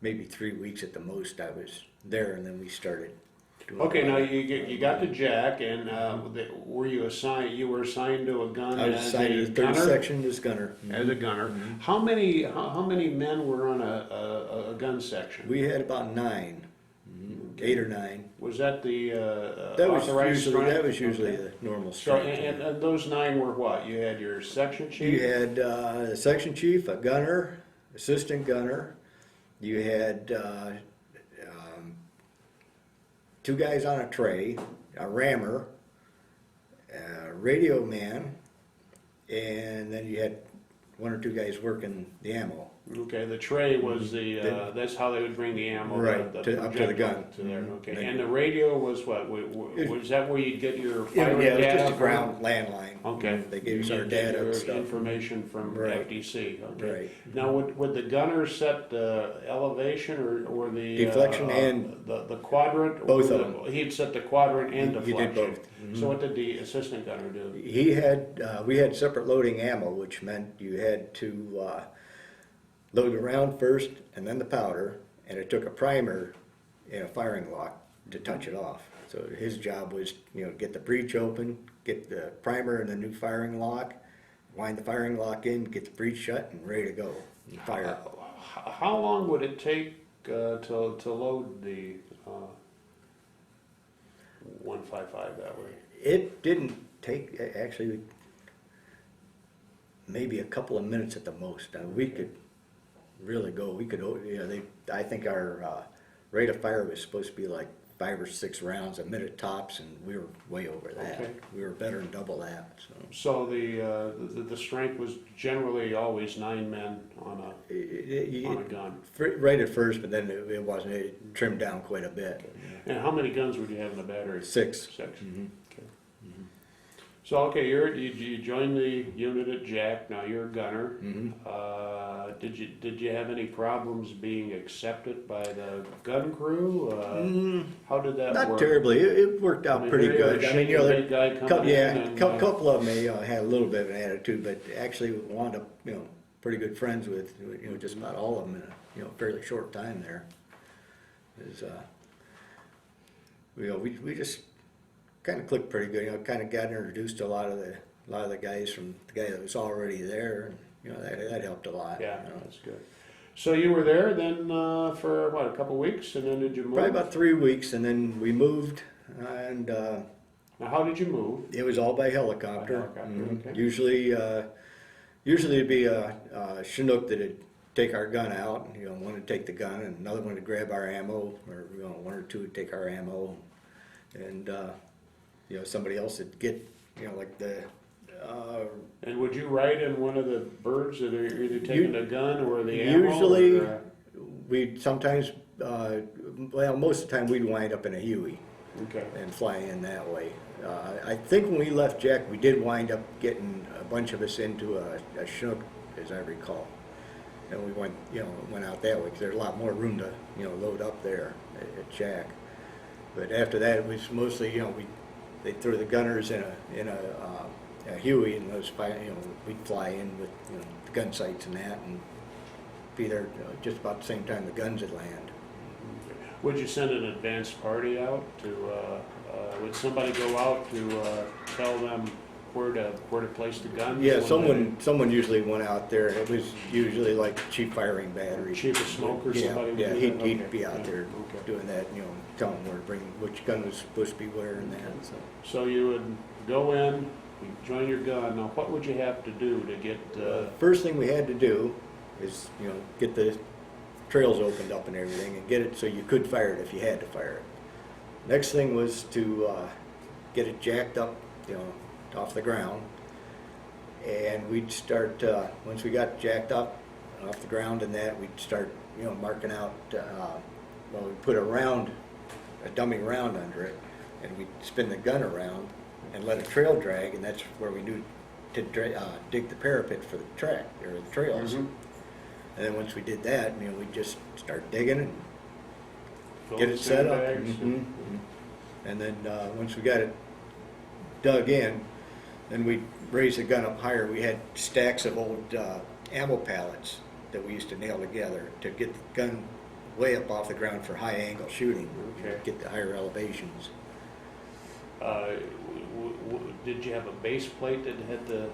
[SPEAKER 2] 3 weeks at the most. I was there, and then we started.
[SPEAKER 1] Okay, now you got to Jack, and were you assigned? You were assigned to a gun
[SPEAKER 2] I was
[SPEAKER 1] as
[SPEAKER 2] assigned
[SPEAKER 1] a
[SPEAKER 2] to the third
[SPEAKER 1] gunner.
[SPEAKER 2] section as gunner.
[SPEAKER 1] As a gunner, how many men were on a gun section?
[SPEAKER 2] We had about 9, 8 or 9.
[SPEAKER 1] Was that the
[SPEAKER 2] That was
[SPEAKER 1] authorized
[SPEAKER 2] usually
[SPEAKER 1] strength? Okay.
[SPEAKER 2] the normal
[SPEAKER 1] So
[SPEAKER 2] strength.
[SPEAKER 1] and those 9 were what? You had your section chief.
[SPEAKER 2] You had a section chief, a gunner, assistant gunner. You had 2 guys on a tray, a rammer, radio man, and then you had one or two guys working the ammo.
[SPEAKER 1] Okay, the tray was that's how they would bring the ammo,
[SPEAKER 2] Right,
[SPEAKER 1] up to the
[SPEAKER 2] projectile
[SPEAKER 1] gun. To there,
[SPEAKER 2] Mhm.
[SPEAKER 1] okay. And the radio was what? Was that where you'd get your
[SPEAKER 2] Yeah,
[SPEAKER 1] firing
[SPEAKER 2] it was
[SPEAKER 1] data
[SPEAKER 2] just a
[SPEAKER 1] from?
[SPEAKER 2] ground landline.
[SPEAKER 1] Okay.
[SPEAKER 2] They gave us
[SPEAKER 1] You
[SPEAKER 2] our
[SPEAKER 1] get
[SPEAKER 2] data
[SPEAKER 1] your
[SPEAKER 2] and stuff.
[SPEAKER 1] information from
[SPEAKER 2] Right.
[SPEAKER 1] FDC. Okay.
[SPEAKER 2] Right.
[SPEAKER 1] Now, would the gunner set the elevation or the
[SPEAKER 2] Deflection and
[SPEAKER 1] the quadrant?
[SPEAKER 2] both
[SPEAKER 1] or
[SPEAKER 2] of them.
[SPEAKER 1] He'd set the quadrant and
[SPEAKER 2] You
[SPEAKER 1] deflection.
[SPEAKER 2] did both.
[SPEAKER 1] So what did the assistant gunner do?
[SPEAKER 2] He had, we had separate loading ammo, which meant you had to load the round first and then the powder, and it took a primer and a firing lock to touch it off. So his job was, get the breech open, get the primer and the new firing lock, wind the firing lock in, get the breech shut, and ready to go. And fire.
[SPEAKER 1] How long would it take to load the 155 that way?
[SPEAKER 2] It didn't take, actually, maybe a couple of minutes at the most. We could really go. We could, I think our rate of fire was supposed to be like 5 or 6 rounds a minute tops, and we were way over that.
[SPEAKER 1] Okay.
[SPEAKER 2] We were better than double that.
[SPEAKER 1] So the strength was generally always 9 men on a gun.
[SPEAKER 2] Right at first, but then it wasn't. It trimmed down quite a bit.
[SPEAKER 1] And how many guns would you have in the battery?
[SPEAKER 2] 6.
[SPEAKER 1] 6. Okay. So okay, you joined the unit at Jack. Now you're a gunner. Did you have any problems being accepted by the gun crew? How did that work?
[SPEAKER 2] Not terribly. It worked out pretty good.
[SPEAKER 1] I mean, big guy coming in and,
[SPEAKER 2] couple of them had a little bit of an attitude, but actually wound up, pretty good friends with, just about all of them in a, fairly short time there. We just kind of clicked pretty good. Kind of got introduced to a lot of the guys from the guy that was already there, and that helped a lot.
[SPEAKER 1] Yeah, that's good. So you were there then for what, a couple weeks, and then did you move?
[SPEAKER 2] Probably about 3 weeks, and then we moved, and
[SPEAKER 1] now how did you move?
[SPEAKER 2] it was all by helicopter.
[SPEAKER 1] Okay.
[SPEAKER 2] Usually it'd be a Chinook that'd take our gun out, one would take the gun, and another one would grab our ammo, or one or two would take our ammo, and somebody else would get, like the.
[SPEAKER 1] And would you ride in one of the birds that are either taking the gun or the ammo?
[SPEAKER 2] Usually, we sometimes, most of the time we'd wind up in a Huey.
[SPEAKER 1] Okay.
[SPEAKER 2] And fly in that way. I think when we left Jack, we did wind up getting a bunch of us into a Chinook, as I recall. And we went out that way because there's a lot more room to, load up there at Jack. But after that, it was mostly, they threw the gunners in a Huey, and we'd fly in with, the gun sights and that, and be there just about the same time the guns would land.
[SPEAKER 1] Would you send an advanced party out to? Would somebody go out to tell them where to place the guns?
[SPEAKER 2] Yeah, someone usually went out there. It was usually like chief firing battery.
[SPEAKER 1] Chief of smoke or somebody?
[SPEAKER 2] Yeah,
[SPEAKER 1] would do that?
[SPEAKER 2] he'd
[SPEAKER 1] Okay.
[SPEAKER 2] be out there doing that, telling them where to bring, which gun was supposed to be where and that.
[SPEAKER 1] So you would go in, you join your gun. Now, what would you have to do to get?
[SPEAKER 2] First thing we had to do is, get the trails opened up and everything, and get it so you could fire it if you had to fire it. Next thing was to get it jacked up, off the ground, and we'd start, once we got jacked up off the ground and that, we'd start, marking out, we'd put a dummy round under it, and we'd spin the gun around and let a trail drag, and that's where we knew to dig the parapet for the track, or the trails.
[SPEAKER 1] Mhm.
[SPEAKER 2] And then once we did that, we'd just start digging and
[SPEAKER 1] Fill
[SPEAKER 2] get
[SPEAKER 1] the
[SPEAKER 2] it set up.
[SPEAKER 1] sandbags?
[SPEAKER 2] And then once we got it dug in, then we'd raise the gun up higher. We had stacks of old ammo pallets that we used to nail together to get the gun way up off the ground for high angle shooting.
[SPEAKER 1] Okay.
[SPEAKER 2] Get the higher elevations.
[SPEAKER 1] Did you have a base plate that had the?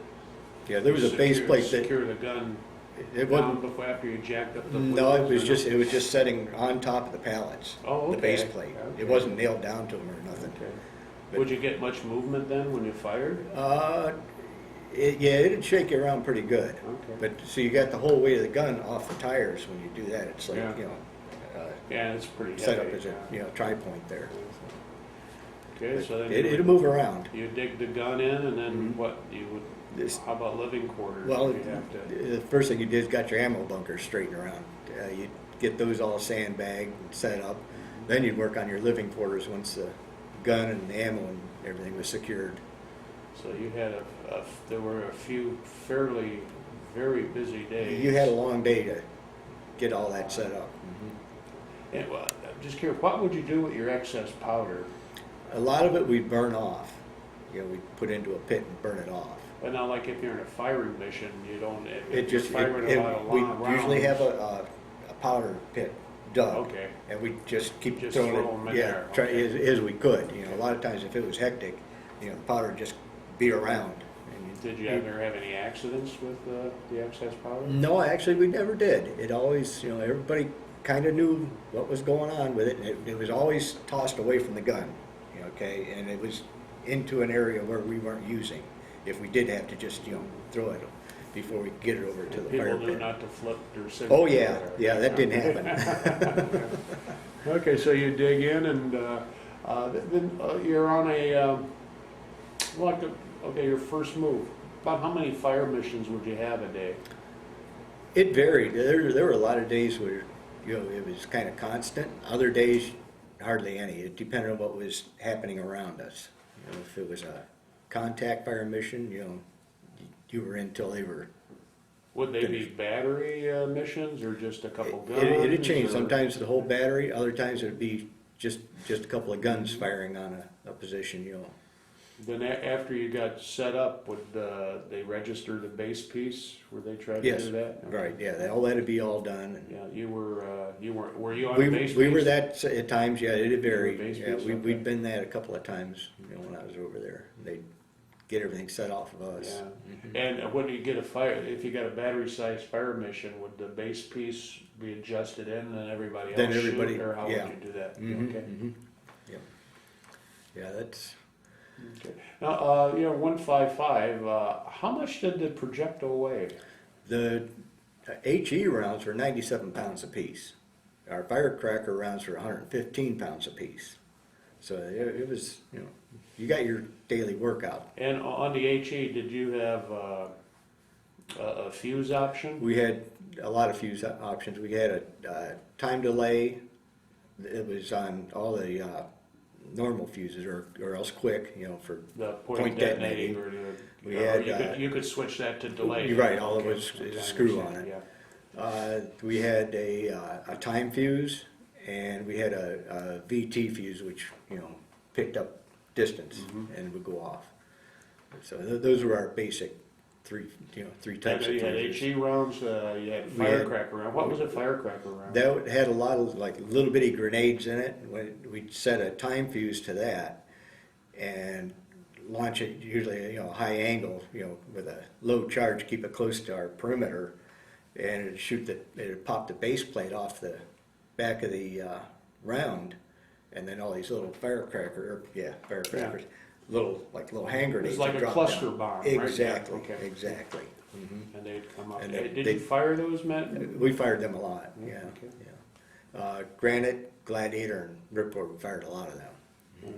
[SPEAKER 2] Yeah, there was a base plate that
[SPEAKER 1] secure the gun
[SPEAKER 2] it
[SPEAKER 1] down
[SPEAKER 2] wasn't.
[SPEAKER 1] before after you jacked up the.
[SPEAKER 2] No, it
[SPEAKER 1] wheels,
[SPEAKER 2] was
[SPEAKER 1] or no?
[SPEAKER 2] just setting on top of the pallets.
[SPEAKER 1] Oh, okay.
[SPEAKER 2] The base plate.
[SPEAKER 1] Okay.
[SPEAKER 2] It wasn't nailed down to them or nothing.
[SPEAKER 1] Okay.
[SPEAKER 2] But-
[SPEAKER 1] Would you get much movement then when you fired?
[SPEAKER 2] It'd shake you around pretty good.
[SPEAKER 1] Okay.
[SPEAKER 2] But so you got the whole weight of the gun off the tires when you do that. It's like,
[SPEAKER 1] Yeah. Yeah, it's pretty
[SPEAKER 2] set up
[SPEAKER 1] heavy,
[SPEAKER 2] as a,
[SPEAKER 1] yeah.
[SPEAKER 2] tri-point there.
[SPEAKER 1] Okay, so then
[SPEAKER 2] It'll move around.
[SPEAKER 1] you dig the gun in, and then
[SPEAKER 2] Mhm.
[SPEAKER 1] what, you would,
[SPEAKER 2] This-
[SPEAKER 1] how about living quarters?
[SPEAKER 2] Well,
[SPEAKER 1] Do you have to,
[SPEAKER 2] the first thing you did is got your ammo bunkers straightened around. You get those all sandbagged and set up. Then you'd work on your living quarters once the gun and the ammo and everything was secured.
[SPEAKER 1] so you had there were a few fairly, very busy days.
[SPEAKER 2] You had a long day to get all that set up.
[SPEAKER 1] And, well, I'm just curious, what would you do with your excess powder?
[SPEAKER 2] A lot of it we'd burn off. You know, we'd put into a pit and burn it off.
[SPEAKER 1] But now, like if you're in a firing mission, you don't, if
[SPEAKER 2] It
[SPEAKER 1] you're
[SPEAKER 2] just,
[SPEAKER 1] firing a lot of
[SPEAKER 2] we
[SPEAKER 1] long
[SPEAKER 2] usually have
[SPEAKER 1] rounds-
[SPEAKER 2] a powder pit dug.
[SPEAKER 1] Okay.
[SPEAKER 2] And we just keep
[SPEAKER 1] Just
[SPEAKER 2] throwing
[SPEAKER 1] throw 'em
[SPEAKER 2] it,
[SPEAKER 1] in
[SPEAKER 2] yeah,
[SPEAKER 1] there,
[SPEAKER 2] try,
[SPEAKER 1] okay.
[SPEAKER 2] as we could. You know, a lot of times if it was hectic, you know, the powder would just be around. And
[SPEAKER 1] Did you ever have any accidents with the excess powder?
[SPEAKER 2] No, actually, we never did. It always, you know, everybody kind of knew what was going on with it, and it was always tossed away from the gun, you know, okay? And it was into an area where we weren't using. If we did have to just, you know, throw it before we could get it over to the fire
[SPEAKER 1] People knew
[SPEAKER 2] pit.
[SPEAKER 1] not to flip or sit.
[SPEAKER 2] Oh, yeah, yeah, that didn't happen.
[SPEAKER 1] Okay, so you dig in, and then you're on a, okay, your first move. About how many fire missions would you have a day?
[SPEAKER 2] It varied. There were a lot of days where, you know, it was kind of constant. Other days, hardly any. It depended on what was happening around us. You know, if it was a contact fire mission, you know, you were in till they were.
[SPEAKER 1] Would they be battery missions, or just a couple guns?
[SPEAKER 2] It'd change.
[SPEAKER 1] or-
[SPEAKER 2] Sometimes the whole battery. Other times it'd be just a couple of guns firing on a position. You know.
[SPEAKER 1] Then after you got set up, would they register the base piece? Were they trying to
[SPEAKER 2] Yes.
[SPEAKER 1] do that? Okay.
[SPEAKER 2] Right. Yeah. All that'd be all done. And
[SPEAKER 1] Yeah, were you on
[SPEAKER 2] we
[SPEAKER 1] base
[SPEAKER 2] we were
[SPEAKER 1] piece?
[SPEAKER 2] that at times. Yeah, it'd vary.
[SPEAKER 1] base
[SPEAKER 2] Yeah,
[SPEAKER 1] piece,
[SPEAKER 2] we'd
[SPEAKER 1] okay.
[SPEAKER 2] been that a couple of times. You know, when I was over there, they'd get everything set off of us.
[SPEAKER 1] Yeah, and when you get a fire, if you got a battery-sized fire mission, would the base piece be adjusted in and everybody else
[SPEAKER 2] Then everybody-
[SPEAKER 1] shoot, or how
[SPEAKER 2] yeah.
[SPEAKER 1] would you do that?
[SPEAKER 2] Mhm,
[SPEAKER 1] Okay.
[SPEAKER 2] mhm. Yep. Yeah, that's.
[SPEAKER 1] Okay. Now, 155. How much did the projectile weigh?
[SPEAKER 2] The HE rounds were 97 pounds apiece. Our firecracker rounds were 115 pounds apiece. So it was, you know, you got your daily workout.
[SPEAKER 1] And on the HE, did you have a fuse option?
[SPEAKER 2] We had a lot of fuse options. We had a time delay. It was on all the normal fuses, or else quick, you know, for
[SPEAKER 1] The
[SPEAKER 2] point
[SPEAKER 1] point detonating,
[SPEAKER 2] detonating.
[SPEAKER 1] or
[SPEAKER 2] We
[SPEAKER 1] or
[SPEAKER 2] had,
[SPEAKER 1] you could switch that to delay.
[SPEAKER 2] You're right, all it
[SPEAKER 1] Okay,
[SPEAKER 2] was is
[SPEAKER 1] okay,
[SPEAKER 2] a
[SPEAKER 1] I
[SPEAKER 2] screw
[SPEAKER 1] understand,
[SPEAKER 2] on it.
[SPEAKER 1] Yeah.
[SPEAKER 2] We had a time fuse, and we had a VT fuse, which, you know, picked up distance
[SPEAKER 1] Mhm.
[SPEAKER 2] and would go off. So those were our basic three types of
[SPEAKER 1] You had
[SPEAKER 2] fuses.
[SPEAKER 1] HE rounds, you had
[SPEAKER 2] We had-
[SPEAKER 1] firecracker round. What was a firecracker round?
[SPEAKER 2] That had a lot of like little bitty grenades in it. We'd set a time fuse to that and launch it usually, you know, high angle, you know, with a low charge, keep it close to our perimeter, and it'd pop the base plate off the back of the round, and then all these little firecrackers, little hand
[SPEAKER 1] It
[SPEAKER 2] grenades.
[SPEAKER 1] was like
[SPEAKER 2] would
[SPEAKER 1] a
[SPEAKER 2] drop
[SPEAKER 1] cluster
[SPEAKER 2] down.
[SPEAKER 1] bomb, right? Yeah,
[SPEAKER 2] Exactly,
[SPEAKER 1] okay.
[SPEAKER 2] exactly. Mhm.
[SPEAKER 1] And they'd come up.
[SPEAKER 2] And
[SPEAKER 1] Hey,
[SPEAKER 2] they-
[SPEAKER 1] did you fire those, Matt?
[SPEAKER 2] We fired them a lot,
[SPEAKER 1] Yeah,
[SPEAKER 2] yeah,
[SPEAKER 1] okay.
[SPEAKER 2] yeah. Granite, Gladiator, and Ripcord, we fired a lot of them.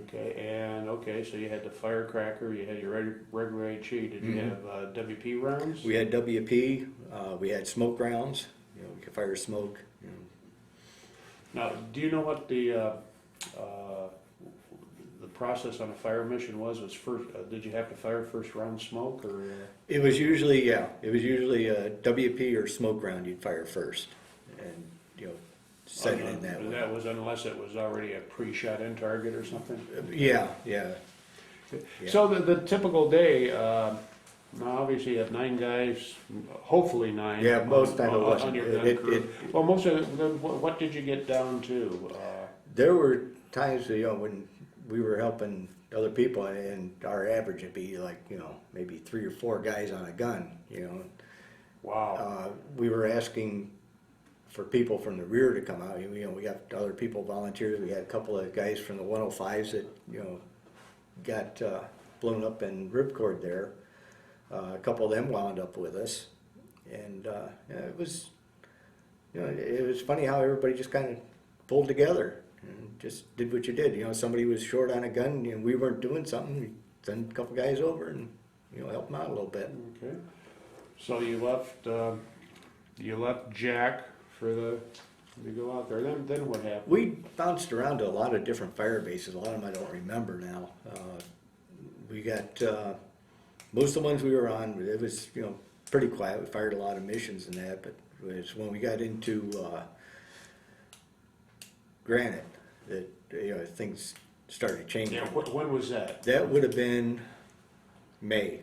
[SPEAKER 1] Okay, so you had the firecracker, you had your regular HE. Did you
[SPEAKER 2] Mhm.
[SPEAKER 1] have WP rounds?
[SPEAKER 2] We had WP, we had smoke rounds, you know, we could fire smoke. You know.
[SPEAKER 1] Now, do you know what the process on a fire mission was? First, did you have to fire first round smoke, or?
[SPEAKER 2] It was usually a WP or smoke round you'd fire first, and, you know, set it in that way.
[SPEAKER 1] That was unless it was already a pre-shot in target or something?
[SPEAKER 2] Yeah, yeah. Yeah.
[SPEAKER 1] So the typical day, now obviously you have 9 guys, hopefully 9.
[SPEAKER 2] Yeah, most time it
[SPEAKER 1] on
[SPEAKER 2] wasn't.
[SPEAKER 1] your gun crew. Well, most of the, what did you get down to?
[SPEAKER 2] There were times, you know, when we were helping other people, and our average would be like, you know, maybe 3 or 4 guys on a gun, you know.
[SPEAKER 1] Wow.
[SPEAKER 2] We were asking for people from the rear to come out. You know, we got other people volunteers. We had a couple of guys from the 105s that, you know, got blown up in Ripcord there. A couple of them wound up with us, and yeah, it was, you know, it was funny how everybody just kind of pulled together. and just did what you did. You know, somebody was short on a gun and we weren't doing something, we send a couple guys over and, you know, help them out a little bit.
[SPEAKER 1] Okay. So you left Jack to go out there. Then what happened?
[SPEAKER 2] We bounced around to a lot of different fire bases. A lot of them I don't remember now. We got most of the ones we were on. It was, you know, pretty quiet. We fired a lot of missions and that, but it was when we got into Granite that, you know, things started changing.
[SPEAKER 1] Yeah. When was that?
[SPEAKER 2] That would have been May.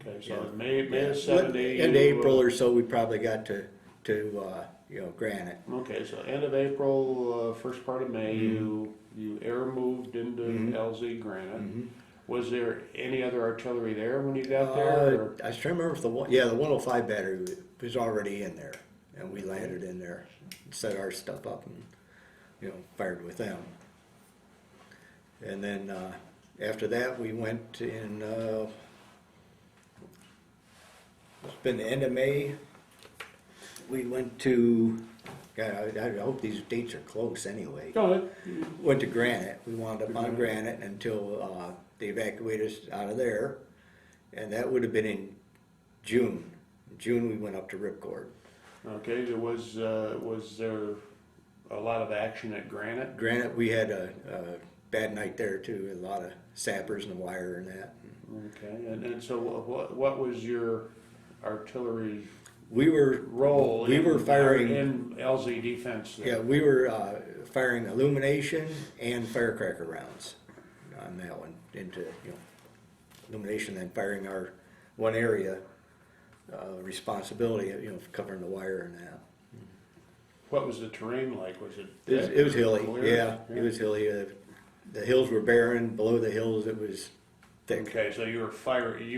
[SPEAKER 1] Okay. So
[SPEAKER 2] Yeah.
[SPEAKER 1] May
[SPEAKER 2] Yeah.
[SPEAKER 1] of '70.
[SPEAKER 2] End of April or so, we probably got to you know, Granite.
[SPEAKER 1] Okay, so end of April, first part of May, you air moved into LZ Granite. Was there any other artillery there when you got there? Or?
[SPEAKER 2] I was trying to remember if the 105 battery was already in there, and we landed in there, set our stuff up, and, you know, fired with them. And then after that, we went in. It's been the end of May. We went to. God, I hope these dates are close anyway.
[SPEAKER 1] Go ahead.
[SPEAKER 2] Went to Granite. We wound up on Granite until they evacuated us out of there, and that would have been in June. In June, we went up to Ripcord.
[SPEAKER 1] Okay, was there a lot of action at Granite?
[SPEAKER 2] Granite, we had a bad night there too. A lot of sappers and wire and that.
[SPEAKER 1] Okay, and so what was your artillery
[SPEAKER 2] We were
[SPEAKER 1] role?
[SPEAKER 2] We were firing
[SPEAKER 1] in LZ defense. There?
[SPEAKER 2] Yeah, we were firing illumination and firecracker rounds on that one into, you know, illumination, then firing our one area responsibility, you know, covering the wire and that.
[SPEAKER 1] What was the terrain like? Was it?
[SPEAKER 2] It was hilly.
[SPEAKER 1] Clear?
[SPEAKER 2] Yeah, it was hilly. The hills were barren. Below the hills, it was thick.
[SPEAKER 1] Okay, so you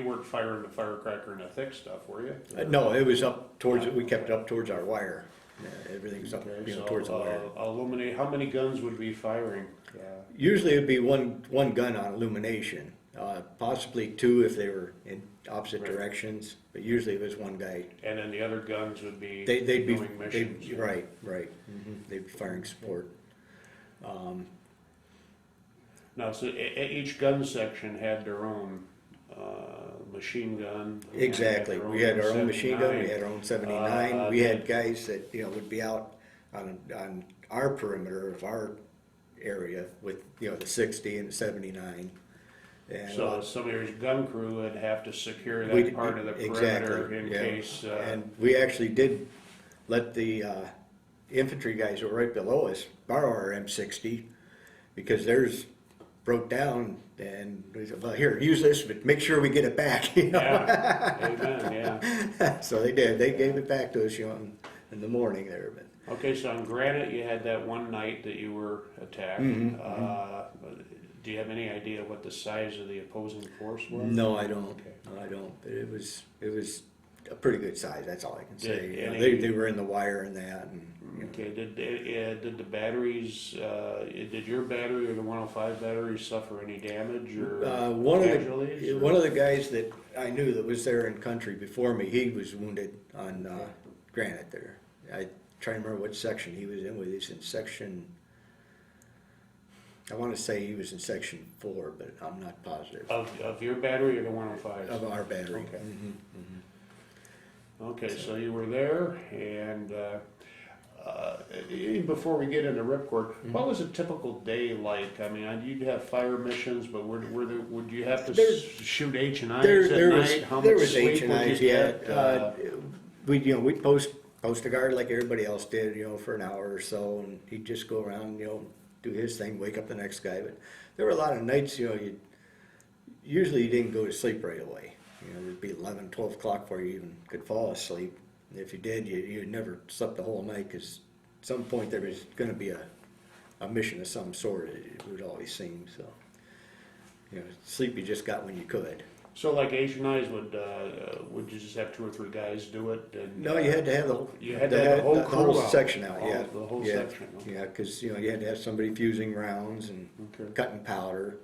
[SPEAKER 1] weren't firing the firecracker and the thick stuff, were you?
[SPEAKER 2] No, it was up towards. We kept it up towards our wire. Yeah, everything's up,
[SPEAKER 1] Okay,
[SPEAKER 2] you know,
[SPEAKER 1] so,
[SPEAKER 2] towards the wire.
[SPEAKER 1] illuminate. How many guns would be firing?
[SPEAKER 2] Usually it'd be one gun on illumination, possibly two if they were in opposite directions, but usually it was one guy.
[SPEAKER 1] And then the other guns would be
[SPEAKER 2] They'd be
[SPEAKER 1] doing missions.
[SPEAKER 2] right. They'd be firing support.
[SPEAKER 1] Now, so each gun section had their own machine gun.
[SPEAKER 2] Exactly. We had our own machine gun. We
[SPEAKER 1] 79.
[SPEAKER 2] had our own 79. We had guys that, you know, would be out on our perimeter of our area with, you know, the 60 and the 79. And
[SPEAKER 1] So some of your gun crew would have to secure that part of the perimeter in case.
[SPEAKER 2] And we actually did let the infantry guys who were right below us borrow our M60 because theirs broke down, and we said, well, here, use this, but make sure we get it back. You know?
[SPEAKER 1] Yeah, amen, yeah.
[SPEAKER 2] So they did. They gave it back to us, you know, in the morning there. But
[SPEAKER 1] Okay, so on Granite, you had that one night that you were attacked. Do you have any idea what the size of the opposing force was?
[SPEAKER 2] no, I don't.
[SPEAKER 1] Okay.
[SPEAKER 2] No, I don't. But it was a pretty good size. That's all I can say.
[SPEAKER 1] Did
[SPEAKER 2] You know,
[SPEAKER 1] any-
[SPEAKER 2] they were in the wire and that. And, you know.
[SPEAKER 1] Okay, did the batteries, did your battery or the 105 battery suffer any damage or casualties?
[SPEAKER 2] One of the guys that I knew that was there in country before me, he was wounded on Granite there. I try to remember what section he was in with. He's in section. I want to say he was in section 4, but I'm not positive.
[SPEAKER 1] Of your battery or the 105?
[SPEAKER 2] Of our battery.
[SPEAKER 1] Okay. Okay, so you were there, and even before we get into Ripcord, what was a typical day like? I mean, you'd have fire missions, but would you have to shoot H and I's at night? How
[SPEAKER 2] there
[SPEAKER 1] much
[SPEAKER 2] was
[SPEAKER 1] sleep
[SPEAKER 2] H and
[SPEAKER 1] would
[SPEAKER 2] I's,
[SPEAKER 1] you
[SPEAKER 2] yeah.
[SPEAKER 1] get?
[SPEAKER 2] We'd post a guard like everybody else did, you know, for an hour or so, and he'd just go around, you know, do his thing, wake up the next guy. But there were a lot of nights, you know, usually you didn't go to sleep right away. You know, it'd be 11, 12 o'clock before you even could fall asleep. And if you did, you never slept the whole night because at some point there was going to be a mission of some sort. It would always seem so. You know, sleep you just got when you could.
[SPEAKER 1] So like H and I's, would you just have 2 or 3 guys do it? And,
[SPEAKER 2] No, you had to have
[SPEAKER 1] the whole crew out.
[SPEAKER 2] section out. Yeah,
[SPEAKER 1] The whole
[SPEAKER 2] yeah.
[SPEAKER 1] section. Okay.
[SPEAKER 2] Yeah, because you know you had to have somebody fusing rounds and cutting powder,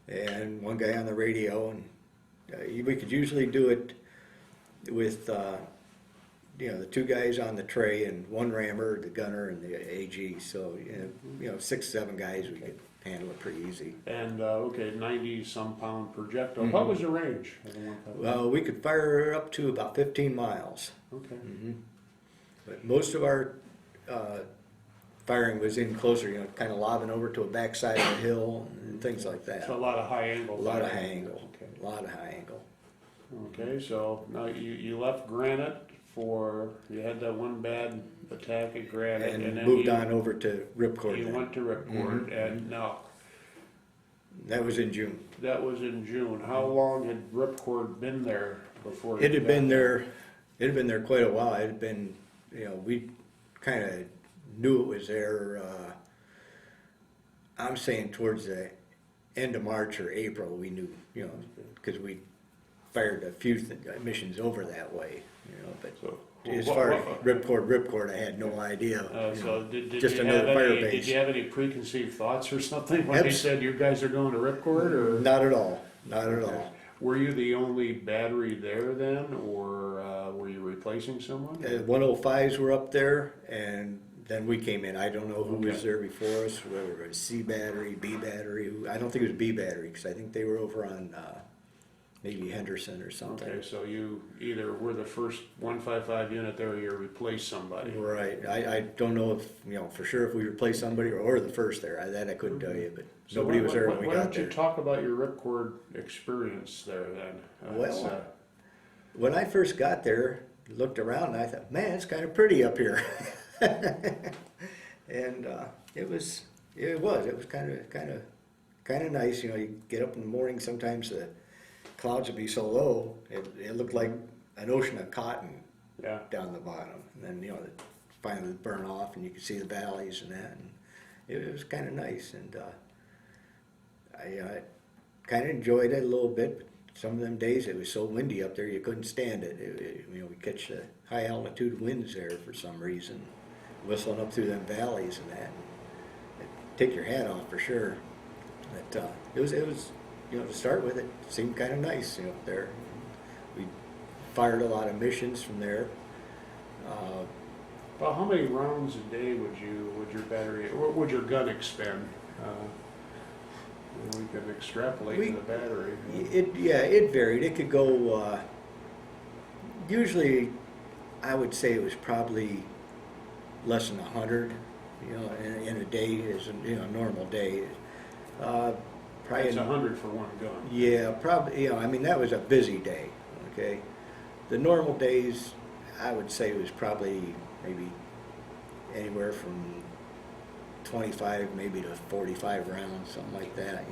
[SPEAKER 2] and one guy on the radio, and we could usually do it with the two guys on the tray and one rammer, the gunner, and the AG. So, 6, 7 guys, we could handle it pretty easy.
[SPEAKER 1] And, okay, 90-some pound projectile. What was the range of the 155?
[SPEAKER 2] Well, we could fire up to about 15 miles.
[SPEAKER 1] Okay.
[SPEAKER 2] But most of our firing was in closer, kind of lobbing over to a backside of a hill and things like that.
[SPEAKER 1] So a lot of high angle.
[SPEAKER 2] A lot of high angle.
[SPEAKER 1] Okay.
[SPEAKER 2] A lot of high angle.
[SPEAKER 1] Okay, so now you left Granite you had that one bad attack at Granite.
[SPEAKER 2] And
[SPEAKER 1] then
[SPEAKER 2] moved on over to Ripcord.
[SPEAKER 1] You went to Ripcord, and now,
[SPEAKER 2] That was in June.
[SPEAKER 1] that was in June. How long had Ripcord been there before?
[SPEAKER 2] It
[SPEAKER 1] you
[SPEAKER 2] had
[SPEAKER 1] got
[SPEAKER 2] been there. It had been there quite a while. It had been, we kind of knew it was there. I'm saying towards the end of March or April, we knew, because we fired a few missions over that way, But
[SPEAKER 1] So,
[SPEAKER 2] as far as Ripcord, I had no idea.
[SPEAKER 1] so did
[SPEAKER 2] just
[SPEAKER 1] you
[SPEAKER 2] another
[SPEAKER 1] have
[SPEAKER 2] fire
[SPEAKER 1] any,
[SPEAKER 2] base.
[SPEAKER 1] did you have any preconceived thoughts or something when they said you guys are going to Ripcord, or?
[SPEAKER 2] Not at all. Not at all.
[SPEAKER 1] Were you the only battery there then, or were you replacing someone?
[SPEAKER 2] 105s were up there, and then we came in. I don't know who was
[SPEAKER 1] Okay.
[SPEAKER 2] there before us, whether it was C battery, B battery. I don't think it was B battery, because I think they were over on maybe Henderson or something.
[SPEAKER 1] Okay, so you either were the first 155 unit there, or you replaced somebody.
[SPEAKER 2] Right. I don't know if, for sure if we replaced somebody or the first there. That I couldn't tell you, but
[SPEAKER 1] So
[SPEAKER 2] nobody was there when we
[SPEAKER 1] why
[SPEAKER 2] got
[SPEAKER 1] don't you
[SPEAKER 2] there.
[SPEAKER 1] talk about your Ripcord experience there then?
[SPEAKER 2] Well, when I first got there, looked around, and I thought, man, it's kind of pretty up here. And it was kind of nice. You get up in the morning, sometimes the clouds would be so low, it looked like an ocean of cotton
[SPEAKER 1] Yeah.
[SPEAKER 2] down the bottom. And then, it finally burn off, and you could see the valleys and that. And it was kind of nice. And I kind of enjoyed it a little bit. But some of them days it was so windy up there, you couldn't stand it. We catch the high altitude winds there for some reason, whistling up through them valleys and that. It'd take your hat off for sure. But it was to start with, it seemed kind of nice, up there. We fired a lot of missions from there.
[SPEAKER 1] Well, how many rounds a day would your battery, or would your gun expend? We can extrapolate the battery.
[SPEAKER 2] It varied. It could go. Usually, I would say it was probably less than 100. In a day is a normal day. Probably
[SPEAKER 1] It's 100 for one gun.
[SPEAKER 2] Yeah, probably. That was a busy day. Okay, the normal days, I would say it was probably maybe anywhere from 25 maybe to 45 rounds, something like that.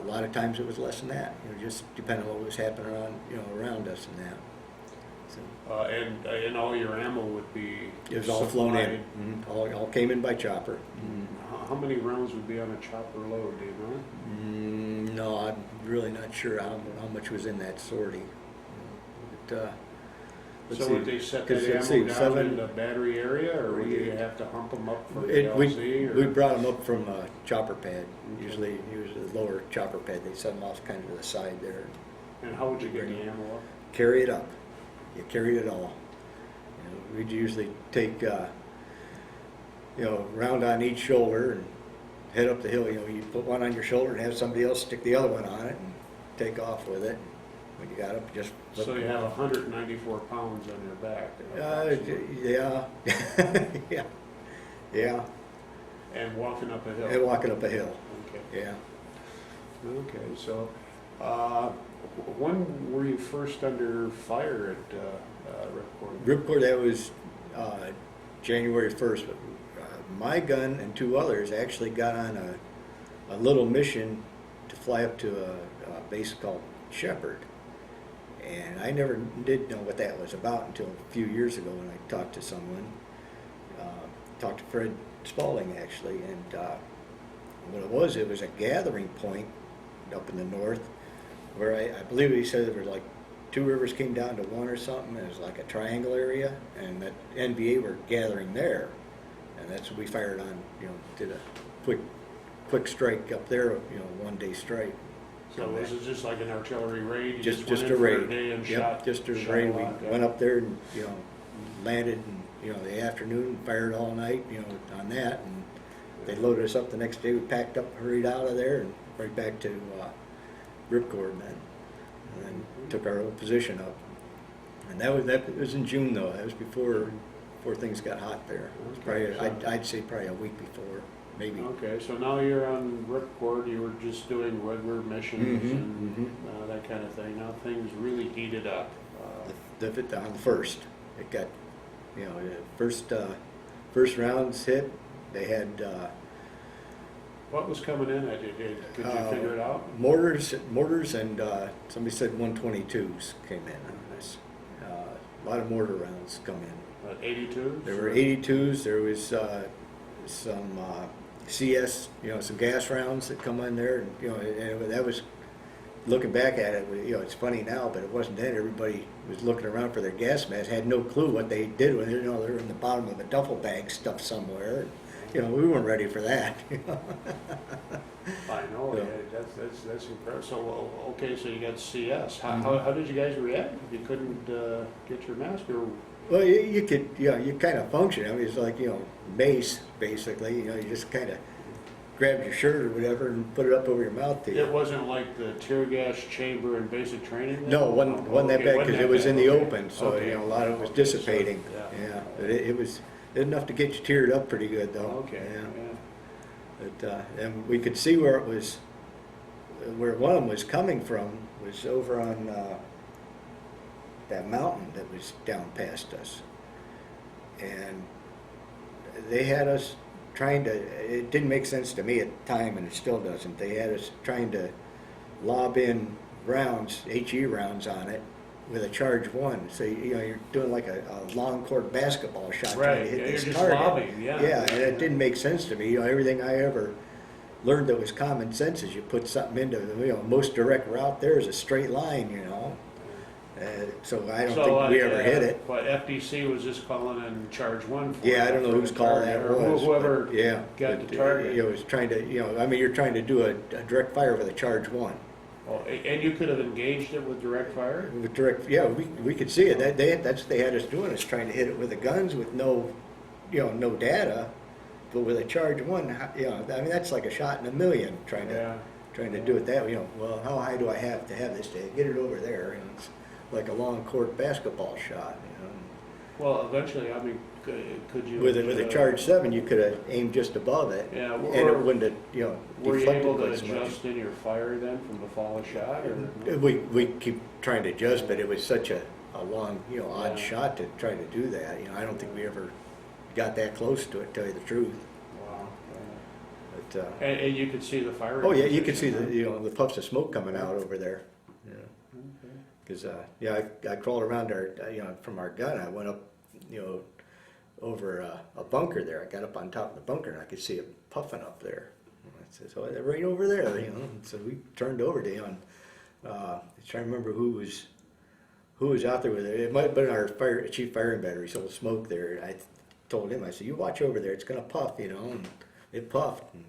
[SPEAKER 2] A lot of times it was less than that. Just depending on what was happening around us and that. So,
[SPEAKER 1] and all your ammo would be.
[SPEAKER 2] it was all flown in.
[SPEAKER 1] supplied.
[SPEAKER 2] All came in by chopper.
[SPEAKER 1] How many rounds would be on a chopper load? Do you know?
[SPEAKER 2] No, I'm really not sure how much was in that sortie. But, let's
[SPEAKER 1] So
[SPEAKER 2] see.
[SPEAKER 1] would they set
[SPEAKER 2] 'Cause
[SPEAKER 1] that
[SPEAKER 2] let's
[SPEAKER 1] ammo
[SPEAKER 2] see,
[SPEAKER 1] down in the battery area, or would you have to hump them up from the LZ?
[SPEAKER 2] We
[SPEAKER 1] Or?
[SPEAKER 2] brought them up from a chopper pad. Usually the lower chopper pad. They set them off kind of to the side there.
[SPEAKER 1] And how would you get the ammo up?
[SPEAKER 2] Carry it up. You carried it all. We'd usually take round on each shoulder and head up the hill. You put one on your shoulder and have somebody else stick the other one on it and take off with it. When you got up, just
[SPEAKER 1] So you have 194 pounds on your back.
[SPEAKER 2] yeah, yeah,
[SPEAKER 1] And walking up a hill.
[SPEAKER 2] and walking up a hill.
[SPEAKER 1] Okay.
[SPEAKER 2] Yeah.
[SPEAKER 1] Okay. So, when were you first under fire at Ripcord?
[SPEAKER 2] Ripcord, that was January 1st. But, my gun and 2 others actually got on a little mission to fly up to a base called Shepherd. And I never did know what that was about until a few years ago when I talked to someone. Talked to Fred Spalding, actually. And what it was a gathering point up in the north where I believe he said there were like 2 rivers came down to one or something. It was like a triangle area, and that NVA were gathering there. And that's what we fired on, did a quick strike up there, 1-day strike.
[SPEAKER 1] So was it just like an artillery raid? You
[SPEAKER 2] Just
[SPEAKER 1] went
[SPEAKER 2] a
[SPEAKER 1] in for
[SPEAKER 2] raid.
[SPEAKER 1] day and
[SPEAKER 2] Yep,
[SPEAKER 1] shot?
[SPEAKER 2] just a
[SPEAKER 1] shot
[SPEAKER 2] raid.
[SPEAKER 1] a
[SPEAKER 2] We
[SPEAKER 1] lot, yeah.
[SPEAKER 2] went up there and, landed in, the afternoon, fired all night, on that. And they loaded us up the next day. We packed up, hurried out of there and right back to Ripcord and then took our old position up. And that was in June though. That was before things got hot there. It was probably, I'd say probably a week before, maybe.
[SPEAKER 1] Okay, so now you're on Ripcord, you were just doing regular missions and that kind of thing. Now things really heated up.
[SPEAKER 2] On the first, it got, the first rounds hit. They had
[SPEAKER 1] What was coming in? Could you figure it out?
[SPEAKER 2] mortars, and somebody said 122s came in on us. A lot of mortar rounds come in.
[SPEAKER 1] 82s?
[SPEAKER 2] There were 82s. There was some CS, some gas rounds that come in there, and that was. Looking back at it, it's funny now, but it wasn't then. Everybody was looking around for their gas masks, had no clue what they did with it. They're in the bottom of a duffel bag stuffed somewhere. We weren't ready for that.
[SPEAKER 1] I know, yeah, that's impressive. So, okay, so you got CS. How did you guys react if you couldn't get your mask? Or?
[SPEAKER 2] Well, you could, you kind of function. I mean, it's like, base, basically. You just kind of grab your shirt or whatever and put it up over your mouth.
[SPEAKER 1] It wasn't like the tear gas chamber in basic training? Then?
[SPEAKER 2] No, wasn't that bad because it was in the open, so
[SPEAKER 1] okay.
[SPEAKER 2] a lot of it was dissipating.
[SPEAKER 1] So,
[SPEAKER 2] yeah, but it was enough to get you teared up pretty good, though.
[SPEAKER 1] Okay.
[SPEAKER 2] Yeah. But and we could see where one of them was coming from was over on that mountain that was down past us, and they had us trying to, it didn't make sense to me at the time, and it still doesn't. They had us trying to lob in rounds, HE rounds on it with a charge 1. So, you're doing like a long court basketball shot trying to hit this
[SPEAKER 1] you're
[SPEAKER 2] target.
[SPEAKER 1] Just lobbing, yeah.
[SPEAKER 2] Yeah, and it didn't make sense to me. Everything I ever learned that was common sense is you put something into, most direct route there is a straight line, so I don't think we ever hit it.
[SPEAKER 1] But FDC was just calling in charge 1 for
[SPEAKER 2] Yeah, I don't know whose call that was.
[SPEAKER 1] Whoever
[SPEAKER 2] got
[SPEAKER 1] the target.
[SPEAKER 2] It was trying to, you're trying to do a direct fire with a charge 1.
[SPEAKER 1] Oh, and you could have engaged it with direct fire?
[SPEAKER 2] With direct, we could see it. That's what they had us doing, is trying to hit it with the guns with no data, but with a charge 1, I mean, that's like a shot in a million trying to do it that way. Well, how high do I have to have this to get it over there? It's like a long court basketball shot.
[SPEAKER 1] Well, eventually, I mean, could you?
[SPEAKER 2] With a charge 7, you could have aimed just above it.
[SPEAKER 1] Yeah,
[SPEAKER 2] and it wouldn't have,
[SPEAKER 1] were you able to
[SPEAKER 2] deflected quite so much.
[SPEAKER 1] adjust in your fire then from the fall of shot? Or?
[SPEAKER 2] We keep trying to adjust, but it was such a long, odd shot to try to do that. I don't think we ever got that close to it, to tell you the truth.
[SPEAKER 1] Wow.
[SPEAKER 2] But,
[SPEAKER 1] and you could see the fire.
[SPEAKER 2] Oh yeah, you could see the puffs of smoke coming out over there. Because I crawled around there, from our gun. I went up, over a bunker there. I got up on top of the bunker and I could see it puffing up there. And I said, "So they're right over there," And so we turned over to him. I trying to remember who was out there with it. It might have been our chief firing battery, so smoke there. I told him, I said, "You watch over there. It's going to puff," And it puffed. And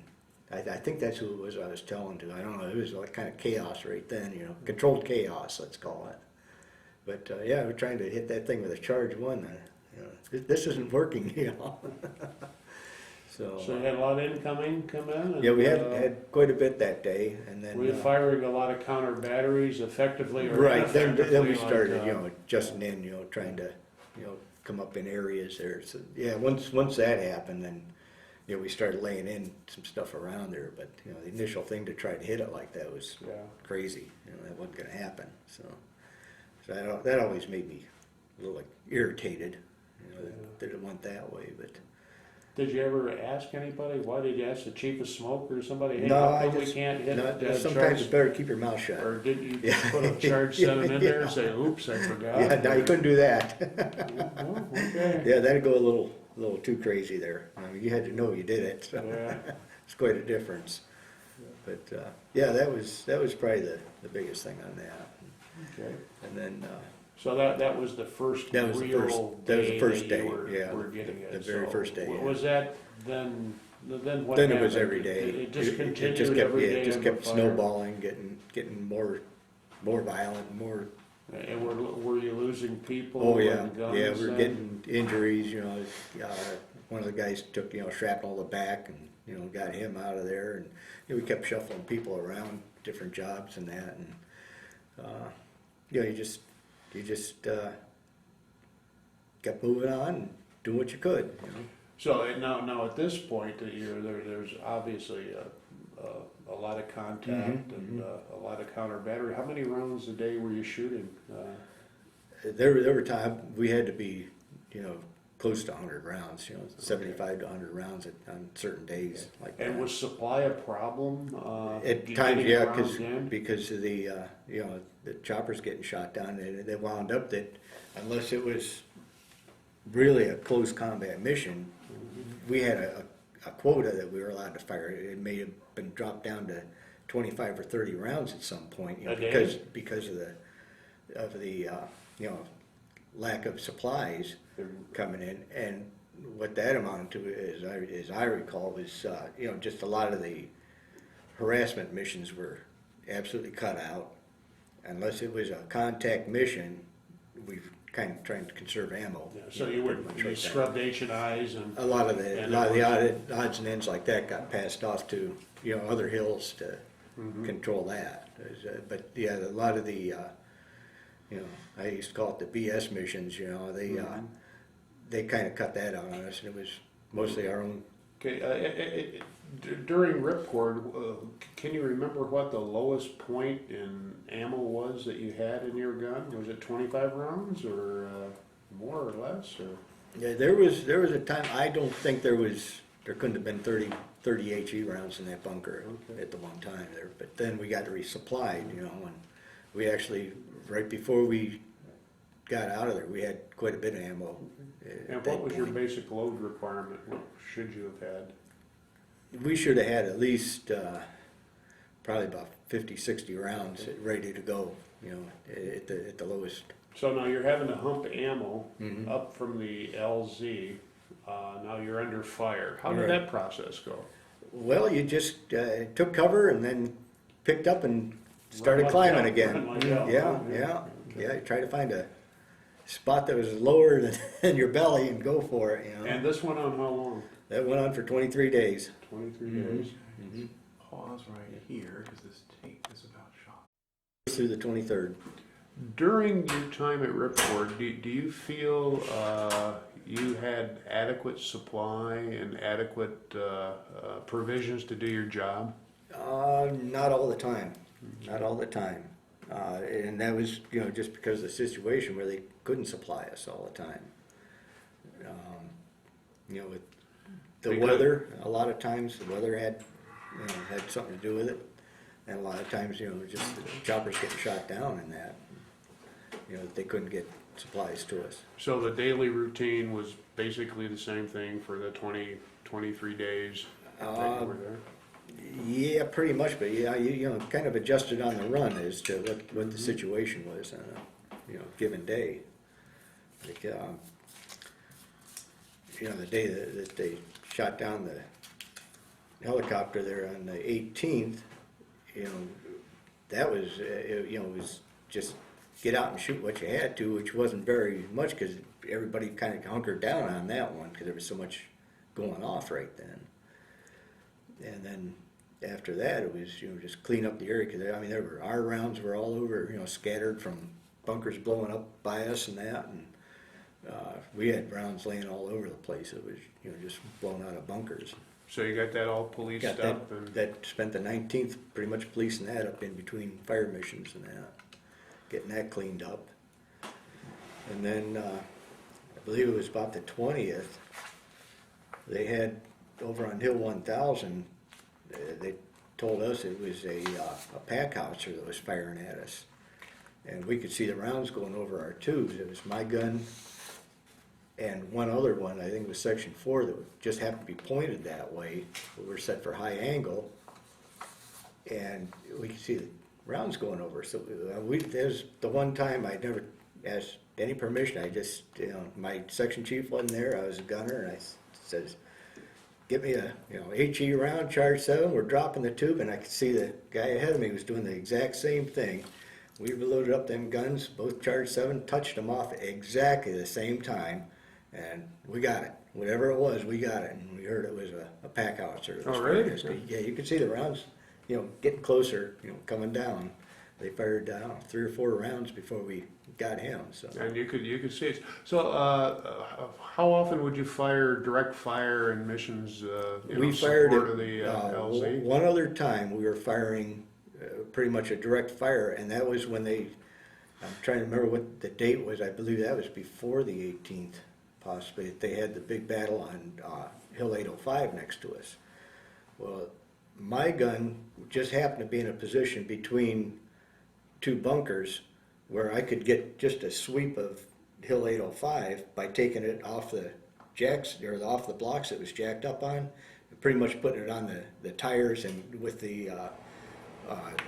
[SPEAKER 2] I think that's who it was I was telling to. I don't know. It was like kind of chaos right then, controlled chaos, let's call it. But we're trying to hit that thing with a charge 1. This isn't working, So
[SPEAKER 1] you had a lot of incoming come in? And,
[SPEAKER 2] yeah, we had quite a bit that day, and then
[SPEAKER 1] were you firing a lot of counter batteries effectively or
[SPEAKER 2] right. Then
[SPEAKER 1] ineffectively?
[SPEAKER 2] we started, adjusting in, trying to, come up in areas there. So once that happened, then we started laying in some stuff around there. But the initial thing to try to hit it like that was crazy. That wasn't going to happen. So that always made me a little irritated, that it went that way. But
[SPEAKER 1] did you ever ask anybody? Why did you ask the chief of smoke or somebody? Hey,
[SPEAKER 2] no,
[SPEAKER 1] how come we can't hit
[SPEAKER 2] sometimes it's better to keep your mouth shut.
[SPEAKER 1] Or did you put a charge 7 in there and say, "Oops, I forgot"?
[SPEAKER 2] Yeah, no, you couldn't do that.
[SPEAKER 1] Oh, okay.
[SPEAKER 2] Yeah, that'd go a little too crazy there. I mean, you had to know you did it. So it's quite a difference. But that was probably the biggest thing on that.
[SPEAKER 1] Okay.
[SPEAKER 2] And then
[SPEAKER 1] so that was the first real
[SPEAKER 2] that was the first
[SPEAKER 1] day
[SPEAKER 2] day.
[SPEAKER 1] you were getting it.
[SPEAKER 2] The very first day.
[SPEAKER 1] Was that then
[SPEAKER 3] Then what
[SPEAKER 2] Then it was
[SPEAKER 3] happened?
[SPEAKER 2] every day.
[SPEAKER 3] It just continued
[SPEAKER 2] just kept,
[SPEAKER 3] every
[SPEAKER 2] yeah,
[SPEAKER 3] day
[SPEAKER 2] it just
[SPEAKER 3] under
[SPEAKER 2] kept
[SPEAKER 3] fire?
[SPEAKER 2] snowballing, getting more violent, more.
[SPEAKER 3] And were you losing people?
[SPEAKER 2] Oh yeah,
[SPEAKER 3] and guns
[SPEAKER 2] yeah, we were
[SPEAKER 3] then?
[SPEAKER 2] getting injuries. You know, one of the guys took shrapnel to the back, and got him out of there, and we kept shuffling people around different jobs and that, and you just kept moving on and doing what you could.
[SPEAKER 3] So now at this point, there's obviously a lot of contact and a lot of counter battery. How many rounds a day were you shooting?
[SPEAKER 2] There were times we had to be, close to 100 rounds, 75 to 100 rounds on certain days like that.
[SPEAKER 3] And was supply a problem?
[SPEAKER 2] At
[SPEAKER 3] you
[SPEAKER 2] times,
[SPEAKER 3] getting
[SPEAKER 2] yeah,
[SPEAKER 3] rounds in?
[SPEAKER 2] because of the the choppers getting shot down, and they wound up that unless it was really a close combat mission, we had a quota that we were allowed to fire. It may have been dropped down to 25 or 30 rounds at some point,
[SPEAKER 3] A day?
[SPEAKER 2] because of the lack of supplies coming in, and what that amounted to, as I recall, was just a lot of the harassment missions were absolutely cut out. Unless it was a contact mission, we kind of trying to conserve ammo.
[SPEAKER 3] Yeah, so you
[SPEAKER 2] you
[SPEAKER 3] scrubbed H&Is and
[SPEAKER 2] a lot of
[SPEAKER 3] and
[SPEAKER 2] the odds and ends like that got passed off to other hills to control that. But yeah, a lot of the I used to call it the BS missions. They kind of cut that out on us, and it was mostly our own.
[SPEAKER 3] Okay, during Ripcord, can you remember what the lowest point in ammo was that you had in your gun? Was it 25 rounds or more or less? Or?
[SPEAKER 2] Yeah, there was a time. I don't think there couldn't have been 30 HE rounds in that bunker at the one time there. But then we got resupplied, and we actually right before we got out of there, we had quite a bit of ammo.
[SPEAKER 3] And what was your basic load requirement? What should you have had?
[SPEAKER 2] We should have had at least probably about 50, 60 rounds ready to go, at the lowest.
[SPEAKER 3] So now you're having to hump ammo up from the LZ. Now you're under fire. How did that process go?
[SPEAKER 2] Well, you just took cover and then picked up and started climbing again. Yeah. Try to find a spot that was lower than your belly and go for it.
[SPEAKER 3] And this went on how long?
[SPEAKER 2] That went on for 23 days.
[SPEAKER 3] 23 days.
[SPEAKER 4] Pause right here because this tape is about shot.
[SPEAKER 2] Through the 23rd.
[SPEAKER 1] During your time at Ripcord, do you feel you had adequate supply and adequate provisions to do your job?
[SPEAKER 2] Not all the time. Not all the time. And that was, just because of the situation where they couldn't supply us all the time. With the weather, a lot of times the weather had something to do with it. And a lot of times, just the choppers getting shot down and that, they couldn't get supplies to us.
[SPEAKER 3] So the daily routine was basically the same thing for the 23 days that you were there?
[SPEAKER 2] Yeah, pretty much, but yeah, you kind of adjusted on the run as to what the situation was on a given day. Like, the day that they shot down the helicopter there on the 18th, that was it was just get out and shoot what you had to, which wasn't very much because everybody kind of hunkered down on that one because there was so much going off right then. And then after that, it was just clean up the area because our rounds were all over, scattered from bunkers blowing up by us and that, and we had rounds laying all over the place. It was just blown out of bunkers.
[SPEAKER 3] So you got that all policed
[SPEAKER 2] Got
[SPEAKER 3] up?
[SPEAKER 2] that spent the 19th pretty much policing that up in between fire missions and that, getting that cleaned up. And then I believe it was about the 20th. They had over on Hill 1000. They told us it was a pack howitzer that was firing at us, and we could see the rounds going over our tubes. It was my gun and one other one, I think it was Section 4, that just happened to be pointed that way. We were set for high angle, and we could see the rounds going over. So there's the one time I never asked any permission. I just, my section chief wasn't there. I was a gunner, and I says, get me a, HE round, charge 7, we're dropping the tube, and I could see the guy ahead of me was doing the exact same thing. We loaded up them guns, both charge 7, touched them off at exactly the same time, and we got it. Whatever it was, we got it, and we heard it was a pack howitzer.
[SPEAKER 1] Oh, really?
[SPEAKER 2] Yeah, you could see the rounds, getting closer, coming down. They fired down 3 or 4 rounds before we got him. So.
[SPEAKER 1] And you could see it. So, how often would you fire direct fire in missions?
[SPEAKER 2] We fired
[SPEAKER 1] support
[SPEAKER 2] it
[SPEAKER 1] of the LZ?
[SPEAKER 2] one other time. We were firing pretty much a direct fire, and that was when I'm trying to remember what the date was. I believe that was before the 18th, possibly. They had the big battle on Hill 805 next to us. Well, my gun just happened to be in a position between 2 bunkers where I could get just a sweep of Hill 805 by taking it off the jacks or off the blocks it was jacked up on, and pretty much putting it on the tires and with the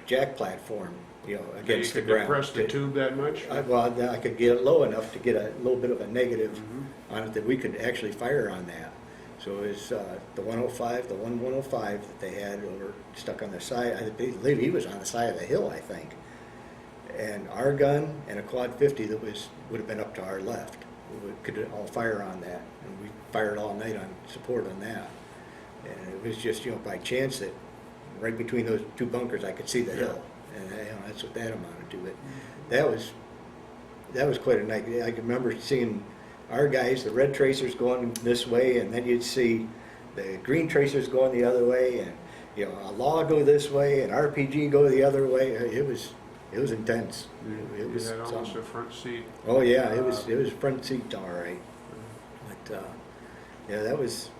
[SPEAKER 2] jack platform, against the ground.
[SPEAKER 1] You could depress the tube that much?
[SPEAKER 2] I could get it low enough to get a little bit of a negative on it that we could actually fire on that. So it was the 105, the 105 that they had over stuck on the side. I believe he was on the side of the hill, I think. And our gun and a quad 50 that would have been up to our left. We could all fire on that, and we fired all night on support on that. And it was just by chance that right between those 2 bunkers I could see the hill, and that's what that amounted to. But that was quite a night. I can remember seeing our guys, the red tracers going this way, and then you'd see the green tracers going the other way, and a law go this way, and RPG go the other way. It was intense. It was
[SPEAKER 1] you had almost a front seat.
[SPEAKER 2] Oh yeah, it was front seat all right. But yeah, that was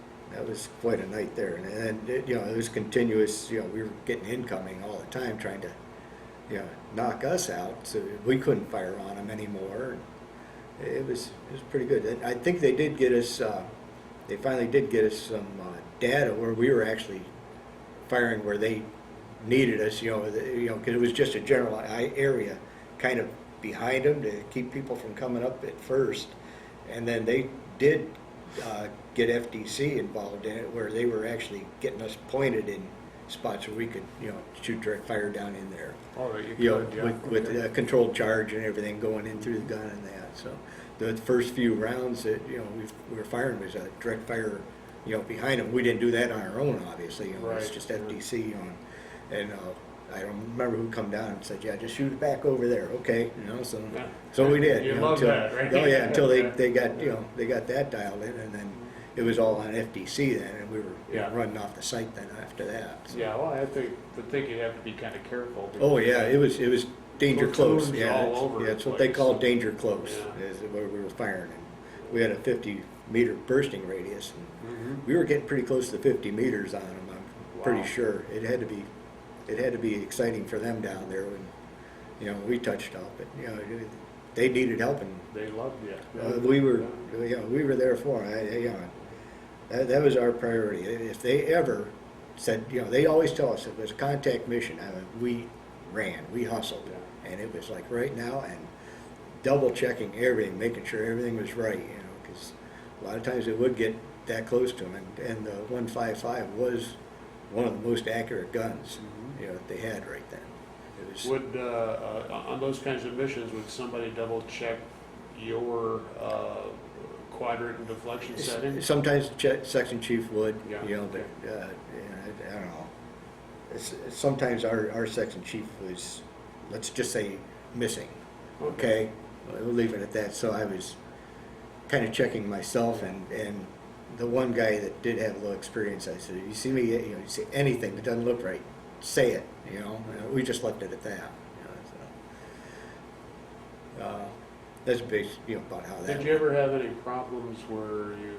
[SPEAKER 2] quite a night there, and it was continuous. We were getting incoming all the time, trying to knock us out, so we couldn't fire on them anymore. It was pretty good. And I think they did get us. They finally did get us some data where we were actually firing where they needed us, because it was just a general area kind of behind them to keep people from coming up at first. And then they did get FDC involved in it, where they were actually getting us pointed in spots where we could, shoot direct fire down in there.
[SPEAKER 1] Oh, you could, yeah.
[SPEAKER 2] With a controlled charge and everything going in through the gun and that. So the first few rounds that, we were firing was a direct fire, behind them. We didn't do that on our own, obviously.
[SPEAKER 1] Right.
[SPEAKER 2] It's just FDC on. And I don't remember who come down and said, "Yeah, just shoot it back over there." Okay, so we did.
[SPEAKER 1] You love that, right?
[SPEAKER 2] Oh yeah, until they got they got that dialed in, and then it was all on FDC then, and we were running off the site then after that. So.
[SPEAKER 1] Yeah, well, I think you'd have to be kind of careful.
[SPEAKER 2] Oh yeah, it was danger close.
[SPEAKER 1] Platoons
[SPEAKER 2] Yeah,
[SPEAKER 1] all over
[SPEAKER 2] that's
[SPEAKER 1] the
[SPEAKER 2] what they
[SPEAKER 1] place.
[SPEAKER 2] call danger close.
[SPEAKER 1] Yeah.
[SPEAKER 2] Is where we were firing, and we had a 50-meter bursting radius, and
[SPEAKER 1] Mhm.
[SPEAKER 2] we were getting pretty close to 50 meters on them. I'm pretty
[SPEAKER 1] Wow.
[SPEAKER 2] sure it had to be exciting for them down there when we touched up. But they needed help, and
[SPEAKER 1] They loved you.
[SPEAKER 2] we were there for them. That was our priority. If they ever said, they always tell us it was a contact mission. We ran, we hustled, and it was like right now, and double checking everything, making sure everything was right. Because a lot of times it would get that close to them, and the 155 was one of the most accurate guns that they had right then. It was,
[SPEAKER 1] Would on those kinds of missions, would somebody double check your quadrant and deflection setting?
[SPEAKER 2] sometimes the section chief would,
[SPEAKER 1] Yeah.
[SPEAKER 2] but I don't know. Sometimes our section chief was, let's just say, missing. Okay, we'll leave it at that. So I was kind of checking myself, and the one guy that did have a little experience, I said, "You see me? You see anything that doesn't look right, say it." We just left it at that. That's basically about how that.
[SPEAKER 1] Did you ever have any problems where you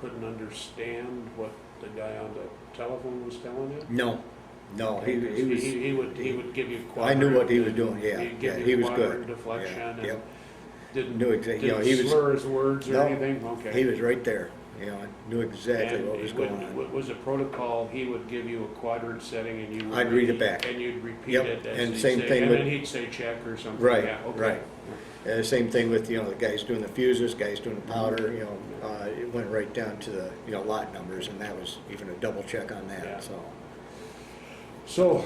[SPEAKER 1] couldn't understand what the guy on the telephone was telling you?
[SPEAKER 2] No, he was.
[SPEAKER 1] He would give you
[SPEAKER 2] I knew what he was
[SPEAKER 1] quadrant,
[SPEAKER 2] doing. Yeah,
[SPEAKER 1] he'd give
[SPEAKER 2] yeah,
[SPEAKER 1] you
[SPEAKER 2] he was
[SPEAKER 1] quadrant
[SPEAKER 2] good.
[SPEAKER 1] deflection.
[SPEAKER 2] Yeah,
[SPEAKER 1] And
[SPEAKER 2] yep.
[SPEAKER 1] Didn't
[SPEAKER 2] Knew exactly.
[SPEAKER 1] didn't
[SPEAKER 2] He was.
[SPEAKER 1] slur his words or
[SPEAKER 2] No,
[SPEAKER 1] anything. Okay.
[SPEAKER 2] He was right there. Knew exactly
[SPEAKER 1] And
[SPEAKER 2] what was going on.
[SPEAKER 1] Was a protocol? He would give you a quadrant setting, and you would
[SPEAKER 2] I'd read it back.
[SPEAKER 1] and you'd repeat
[SPEAKER 2] Yep,
[SPEAKER 1] it. As
[SPEAKER 2] and
[SPEAKER 1] he'd
[SPEAKER 2] same
[SPEAKER 1] say,
[SPEAKER 2] thing
[SPEAKER 1] and
[SPEAKER 2] with-
[SPEAKER 1] then he'd say check or something.
[SPEAKER 2] Right,
[SPEAKER 1] Yeah, okay.
[SPEAKER 2] right. Same thing with, the guys doing the fuses, guys doing the powder, it went right down to the, lot numbers, and that was even a double check on that,
[SPEAKER 3] Yeah.
[SPEAKER 2] so.
[SPEAKER 3] So,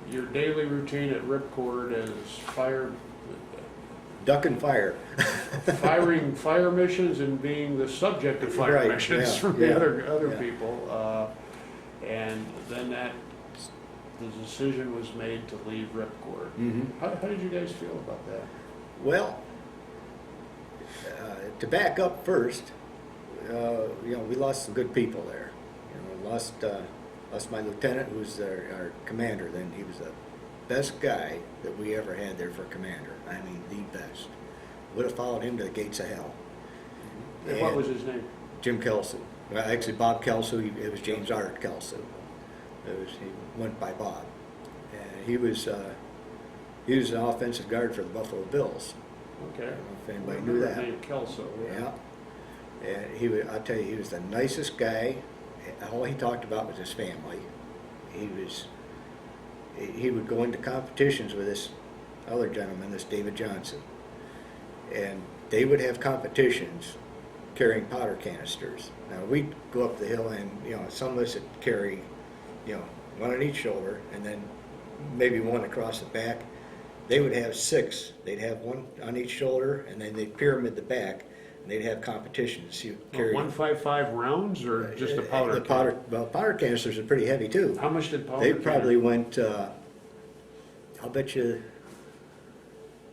[SPEAKER 3] your daily routine at Ripcord is
[SPEAKER 2] Duck and fire.
[SPEAKER 3] firing fire missions and being the subject of fire
[SPEAKER 2] Right,
[SPEAKER 3] missions
[SPEAKER 2] yeah,
[SPEAKER 3] from
[SPEAKER 2] yeah,
[SPEAKER 3] the other
[SPEAKER 2] yeah.
[SPEAKER 3] people. And then the decision was made to leave Ripcord. How did you guys feel about that?
[SPEAKER 2] Well, to back up first, we lost some good people there. Lost my lieutenant, who was our commander then. He was the best guy that we ever had there for commander. I mean, the best. Would have followed him to the gates of hell.
[SPEAKER 3] And what was his name?
[SPEAKER 2] Jim Kelso. Well, actually, Bob Kelso. It was James Art Kelso. He went by Bob. And he was an offensive guard for the Buffalo Bills.
[SPEAKER 3] Okay.
[SPEAKER 2] I don't know if anybody
[SPEAKER 3] Remember
[SPEAKER 2] knew
[SPEAKER 3] the
[SPEAKER 2] that.
[SPEAKER 3] name Kelso.
[SPEAKER 2] Yeah. And I'll tell you, he was the nicest guy. All he talked about was his family. He would go into competitions with this other gentleman, this David Johnson. And they would have competitions carrying powder canisters. Now, we'd go up the hill and, some of us would carry, one on each shoulder and then maybe one across the back. They would have 6. They'd have one on each shoulder, and then they'd pyramid the back, and they'd have competitions. You carry
[SPEAKER 3] 155 rounds or just a powder?
[SPEAKER 2] The powder. Well, powder canisters are pretty heavy too.
[SPEAKER 3] How much did powder?
[SPEAKER 2] They probably went. I'll bet you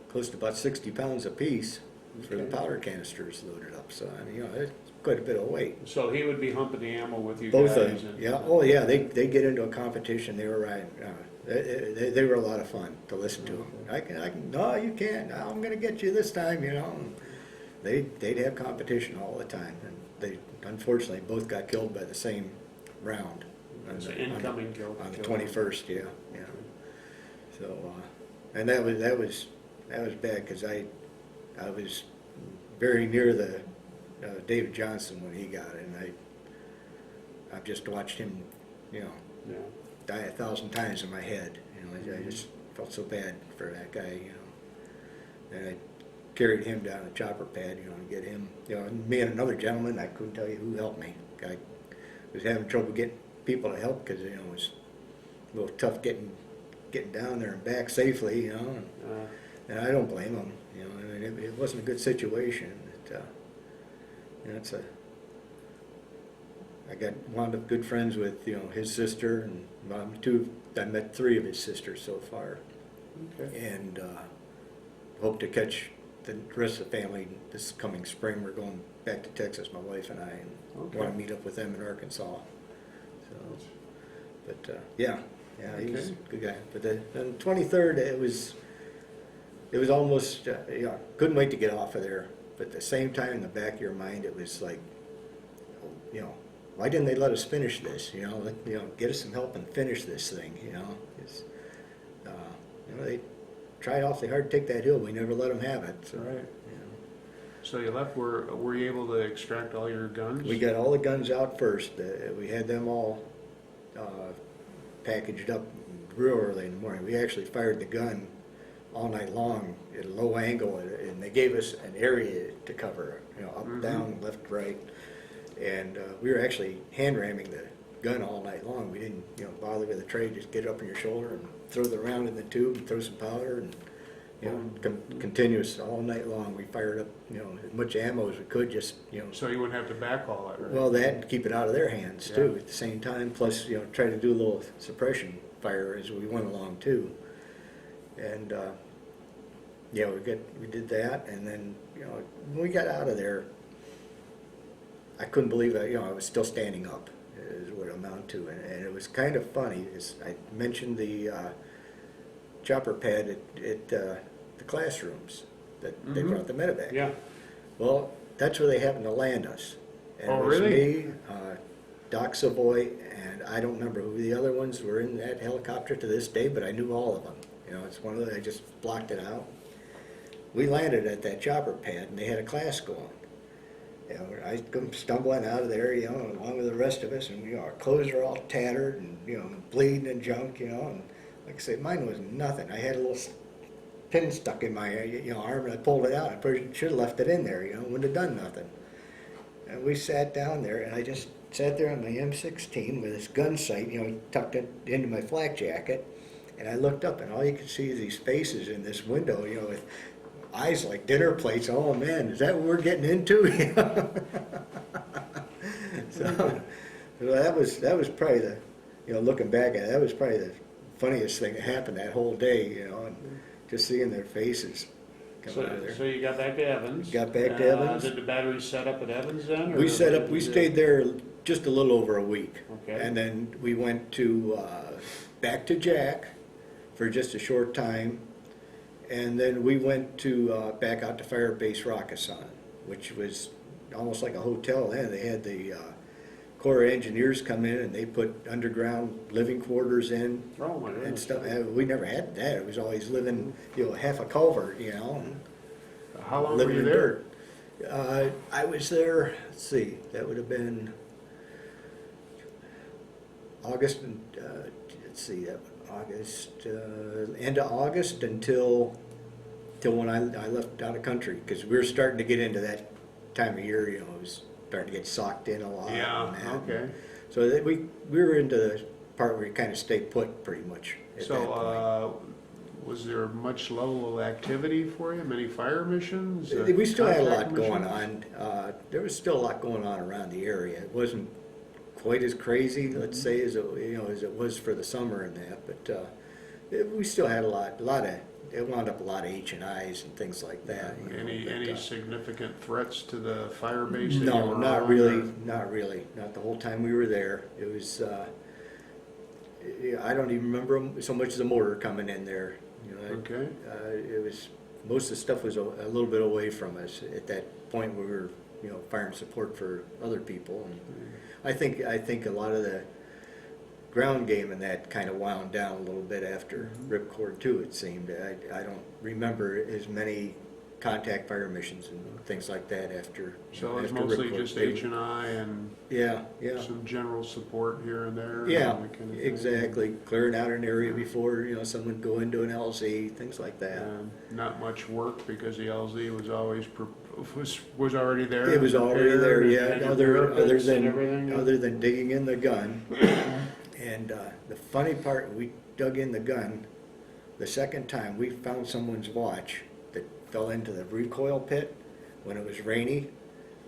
[SPEAKER 2] close to about 60 pounds apiece for the
[SPEAKER 3] Okay.
[SPEAKER 2] powder canisters loaded up. So I mean, it's quite a bit of weight.
[SPEAKER 3] So he would be humping the ammo with you
[SPEAKER 2] Both
[SPEAKER 3] guys.
[SPEAKER 2] of them.
[SPEAKER 3] and-
[SPEAKER 2] Yeah. Oh yeah. They get into a competition. They were riding. They were a lot of fun to listen to them. I can. No, you can't. I'm going to get you this time. They'd have competition all the time, and they unfortunately both got killed by the same round.
[SPEAKER 3] It's an incoming kill.
[SPEAKER 2] On the 21st. Yeah. So, and that was bad because I was very near the David Johnson when he got it, and I've just watched him,
[SPEAKER 3] Yeah.
[SPEAKER 2] die 1,000 times in my head. I just felt so bad for that guy. And I carried him down the chopper pad, to get him. And me and another gentleman, I couldn't tell you who helped me. I was having trouble getting people to help because it was a little tough getting down there and back safely. And I don't blame him. I mean, it wasn't a good situation. I wound up good friends with his sister and I met 3 of his sisters so far,
[SPEAKER 3] Okay.
[SPEAKER 2] and hope to catch the rest of the family this coming spring. We're going back to Texas, my wife and I, and
[SPEAKER 3] Okay.
[SPEAKER 2] want to meet up with them in Arkansas. So, but yeah, he was a
[SPEAKER 3] Okay.
[SPEAKER 2] good guy. But on the 23rd, it was almost couldn't wait to get off of there. But at the same time, in the back of your mind, it was like, why didn't they let us finish this? Get us some help and finish this thing. It's, they tried awfully hard to take that hill. We never let them have it. So,
[SPEAKER 3] Right. So you left. Were you able to extract all your guns?
[SPEAKER 2] we got all the guns out first. We had them all packaged up real early in the morning. We actually fired the gun all night long at a low angle, and they gave us an area to cover, up, down, left, right. And we were actually hand ramming the gun all night long. We didn't, bother with the tray. Just get it up on your shoulder and throw the round in the tube and throw some powder and, continuous all night long. We fired up, as much ammo as we could. Just,
[SPEAKER 3] So you wouldn't have to backhaul it, right?
[SPEAKER 2] well, that and keep it out of their hands too at the same time. Plus, try to do a little suppression fire as we went along too. And we did that, and then when we got out of there, I couldn't believe it. I was still standing up, is what it amounted to, and it was kind of funny. I mentioned the chopper pad at the classrooms that they brought the medevac.
[SPEAKER 3] Yeah.
[SPEAKER 2] Well, that's where they happened to land us. And
[SPEAKER 3] Oh,
[SPEAKER 2] it was
[SPEAKER 3] really?
[SPEAKER 2] me, Doc Savoy, and I don't remember who the other ones were in that helicopter to this day, but I knew all of them. It's one of the, I just blocked it out. We landed at that chopper pad, and they had a class going. I come stumbling out of there, along with the rest of us, and our clothes are all tattered and bleeding and junk, and like I say, mine was nothing. I had a little pin stuck in my arm, and I pulled it out. I should have left it in there, wouldn't have done nothing. And we sat down there, and I just sat there on my M16 with this gun sight, tucked it into my flak jacket, and I looked up, and all you could see is these faces in this window, with eyes like dinner plates. Oh man, is that what we're getting into? So that was probably the, looking back at it, that was probably the funniest thing that happened that whole day, and just seeing their faces coming out of there.
[SPEAKER 3] So you got back to Evans.
[SPEAKER 2] Got back to Evans.
[SPEAKER 3] Did the battery set up at Evans then? Or
[SPEAKER 2] We stayed there just a little over a week.
[SPEAKER 3] Okay.
[SPEAKER 2] And then we went to, back to Jack for just a short time. And then we went to, back out to Firebase Ripcord, which was almost like a hotel then. They had the, Corps of Engineers come in and they put underground living quarters in
[SPEAKER 3] Oh my
[SPEAKER 2] and
[SPEAKER 3] goodness.
[SPEAKER 2] stuff. We never had that. It was always living, half a culvert,
[SPEAKER 3] How long were
[SPEAKER 2] living
[SPEAKER 3] you
[SPEAKER 2] in
[SPEAKER 3] there?
[SPEAKER 2] dirt. I was there, let's see, that would have been August, and let's see, end of August until when I left out of country, because we were starting to get into that time of year, it was starting to get socked in a lot.
[SPEAKER 3] Yeah,
[SPEAKER 2] and that.
[SPEAKER 3] okay.
[SPEAKER 2] So that we were into the part where you kind of stayed put pretty much at that point.
[SPEAKER 3] So, was there much level of activity for you? Many fire missions?
[SPEAKER 2] We still had a lot
[SPEAKER 3] contact
[SPEAKER 2] going
[SPEAKER 3] missions?
[SPEAKER 2] on. There was still a lot going on around the area. It wasn't quite as crazy, let's say, as it was for the summer and that. But we still had a lot of. It wound up a lot of H&Is and things like that.
[SPEAKER 3] Any significant threats to the fire base? that you
[SPEAKER 2] No,
[SPEAKER 3] were
[SPEAKER 2] not
[SPEAKER 3] on,
[SPEAKER 2] really.
[SPEAKER 3] or-
[SPEAKER 2] Not really. Not the whole time we were there. It was. I don't even remember so much as a mortar coming in there.
[SPEAKER 3] Okay.
[SPEAKER 2] It was, most of the stuff was a little bit away from us at that point. We were, firing support for other people, and I think a lot of the ground game and that kind of wound down a little bit after Ripcord too. It seemed. I don't remember as many contact fire missions and things like that after.
[SPEAKER 3] So it's
[SPEAKER 2] after
[SPEAKER 3] mostly
[SPEAKER 2] Ripcord.
[SPEAKER 3] just H&I and
[SPEAKER 2] Yeah.
[SPEAKER 3] some general support here and there?
[SPEAKER 2] Yeah,
[SPEAKER 3] and that kind of thing?
[SPEAKER 2] exactly. Clearing out an area before, someone would go into an LZ, things like that.
[SPEAKER 3] Not much work because the LZ was always, was already there?
[SPEAKER 2] It was already there,
[SPEAKER 3] prepared,
[SPEAKER 2] yeah,
[SPEAKER 3] and had your parapets and everything?
[SPEAKER 2] other than digging in the gun. And the funny part, we dug in the gun, the second time, we found someone's watch that fell into the recoil pit when it was rainy.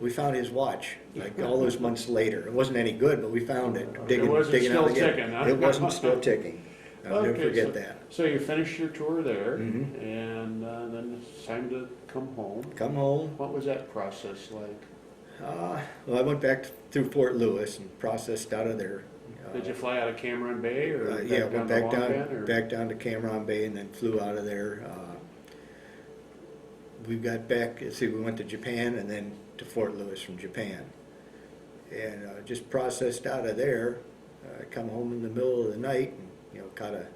[SPEAKER 2] We found his watch, like all those months later. It wasn't any good, but we found it, digging
[SPEAKER 3] wasn't
[SPEAKER 2] digging out
[SPEAKER 3] still
[SPEAKER 2] again.
[SPEAKER 3] ticking, huh?
[SPEAKER 2] It wasn't still ticking. I'll never
[SPEAKER 3] Okay,
[SPEAKER 2] forget that.
[SPEAKER 3] So you finished your tour there,
[SPEAKER 2] Mhm.
[SPEAKER 3] and then it's time to come home.
[SPEAKER 2] Come home.
[SPEAKER 3] What was that process like?
[SPEAKER 2] Well, I went back through Fort Lewis and processed out of there.
[SPEAKER 3] Did you fly out of Cameron Bay or
[SPEAKER 2] Yeah,
[SPEAKER 3] back
[SPEAKER 2] went
[SPEAKER 3] down
[SPEAKER 2] back
[SPEAKER 3] to Long
[SPEAKER 2] down,
[SPEAKER 3] Bend, or?
[SPEAKER 2] back down to Cameron Bay and then flew out of there. We got back, we went to Japan and then to Fort Lewis from Japan. And just processed out of there. Come home in the middle of the night and, caught a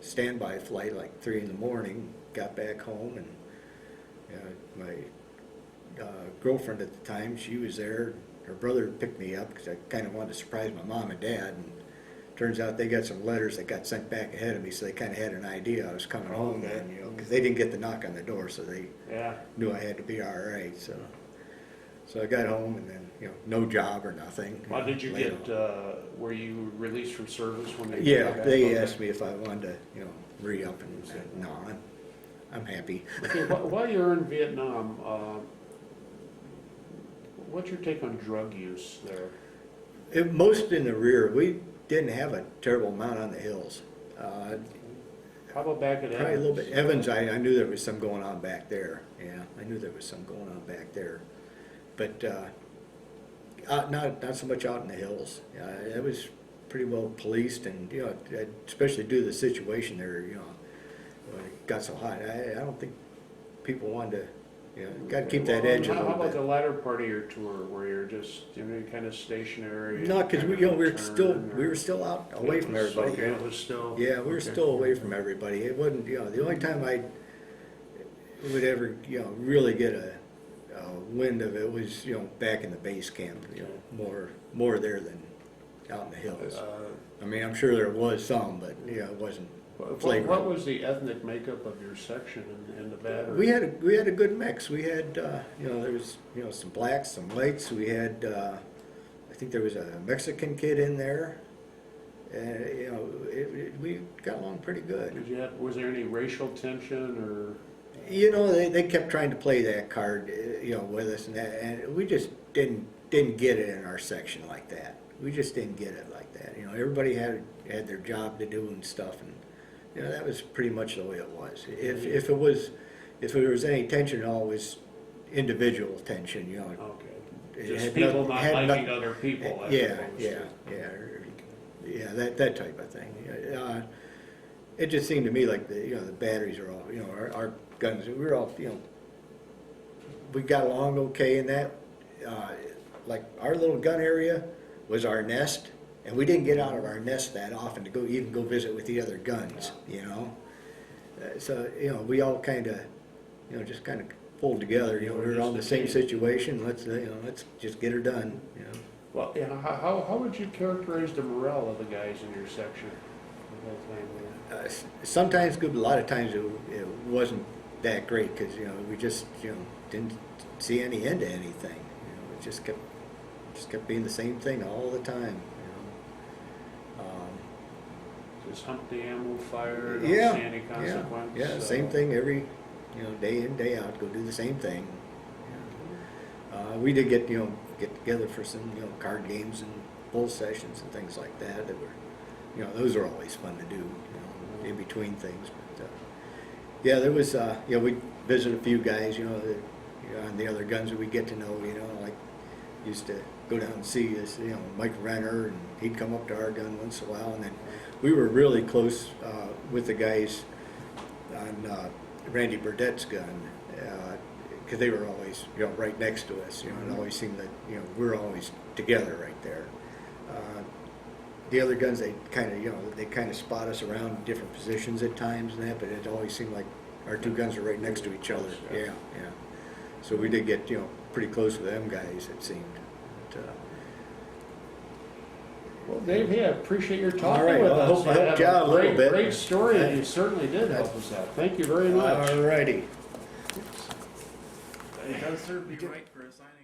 [SPEAKER 2] standby flight like 3 in the morning. Got back home and my girlfriend at the time, she was there. Her brother picked me up because I kind of wanted to surprise my mom and dad. And turns out they got some letters that got sent back ahead of me, so they kind of had an idea I was coming home then, because they didn't get the knock on the door, so they
[SPEAKER 3] Yeah.
[SPEAKER 2] knew I had to be all right. So I got home and then, no job or nothing.
[SPEAKER 3] Well, did you
[SPEAKER 2] laid
[SPEAKER 3] get,
[SPEAKER 2] off.
[SPEAKER 3] were you released from service when they?
[SPEAKER 2] Yeah,
[SPEAKER 3] got back?
[SPEAKER 2] they
[SPEAKER 3] Okay.
[SPEAKER 2] asked me if I wanted to, re-up, and said, no, I'm happy.
[SPEAKER 3] Okay, while you're in Vietnam, what's your take on drug use there?
[SPEAKER 2] Most in the rear. We didn't have a terrible amount on the hills.
[SPEAKER 3] How about back at Evans?
[SPEAKER 2] Probably a little bit. Evans, I knew there was some going on back there. Yeah, I knew there was some going on back there. But not so much out in the hills. It was pretty well policed, and especially due to the situation there. When it got so hot, I don't think people wanted to. Got to keep that edge a
[SPEAKER 3] How
[SPEAKER 2] little
[SPEAKER 3] about
[SPEAKER 2] bit.
[SPEAKER 3] the latter part of your tour, where you're just kind of stationary?
[SPEAKER 2] No, because
[SPEAKER 3] kind
[SPEAKER 2] we
[SPEAKER 3] of
[SPEAKER 2] were
[SPEAKER 3] return, or-
[SPEAKER 2] still out away from everybody.
[SPEAKER 3] Okay, it was still.
[SPEAKER 2] Yeah, we were
[SPEAKER 3] okay.
[SPEAKER 2] still away from everybody. It wasn't, the only time I would ever, really get a wind of it was, back in the base camp, more there than out in the hills. I mean, I'm sure there was some, but, it
[SPEAKER 3] What was the ethnic makeup of your section in the battery?
[SPEAKER 2] We had a good mix. We had there was some blacks, some whites. We had I think there was a Mexican kid in there. We got along pretty good.
[SPEAKER 3] Was there any racial tension or?
[SPEAKER 2] They kept trying to play that card, with us, and we just didn't get it in our section like that. We just didn't get it like that. Everybody had their job to do and stuff, and that was pretty much the way it was. If there was any tension, it always individual tension.
[SPEAKER 3] Okay.
[SPEAKER 2] It
[SPEAKER 3] Just
[SPEAKER 2] had
[SPEAKER 3] people
[SPEAKER 2] nothing-
[SPEAKER 3] not
[SPEAKER 2] had
[SPEAKER 3] liking
[SPEAKER 2] nothing-
[SPEAKER 3] other people. as
[SPEAKER 2] Yeah,
[SPEAKER 3] opposed
[SPEAKER 2] yeah,
[SPEAKER 3] to-
[SPEAKER 2] yeah, that type of thing. It just seemed to me like the batteries are all, our guns, we were all, we got along okay in that. Like our little gun area was our nest, and we didn't get out of our nest that often to go visit with the other guns, So, we all kind of, just kind of pulled together, we were all in the same situation, let's just get her done,
[SPEAKER 3] Well, how would you characterize the morale of the guys in your section? The whole time?
[SPEAKER 2] Sometimes good, but a lot of times it wasn't that great because we just didn't see any end to anything. It just kept being the same thing all the time.
[SPEAKER 3] Just hump the ammo, fire, don't
[SPEAKER 2] Yeah,
[SPEAKER 3] see any consequence?
[SPEAKER 2] yeah, same thing every day in, day out. Go do the same thing. We did get together for some card games and bull sessions and things like that. That were those are always fun to do. In between things, but yeah, there was we visited a few guys. On the other guns that we get to know. Like used to go down and see this. Mike Renner, and he'd come up to our gun once in a while, and then we were really close with the guys on Randy Burdett's gun. Because they were always, right next to us. It always seemed that we were always together right there. The other guns, they kind of spot us around in different positions at times and that, but it always seemed like our two guns were right next to each other. Yeah. So we did get pretty close with them guys. It seemed. But,
[SPEAKER 3] Well, Dave, hey, I appreciate your
[SPEAKER 2] All
[SPEAKER 3] talking
[SPEAKER 2] right,
[SPEAKER 3] with
[SPEAKER 2] well, I
[SPEAKER 3] us.
[SPEAKER 2] hope I
[SPEAKER 3] You
[SPEAKER 2] helped
[SPEAKER 3] had
[SPEAKER 2] you out a little bit.
[SPEAKER 3] Great story, and you certainly did help us out. Thank you very much.
[SPEAKER 2] all righty.
[SPEAKER 4] It does serve me right for assigning.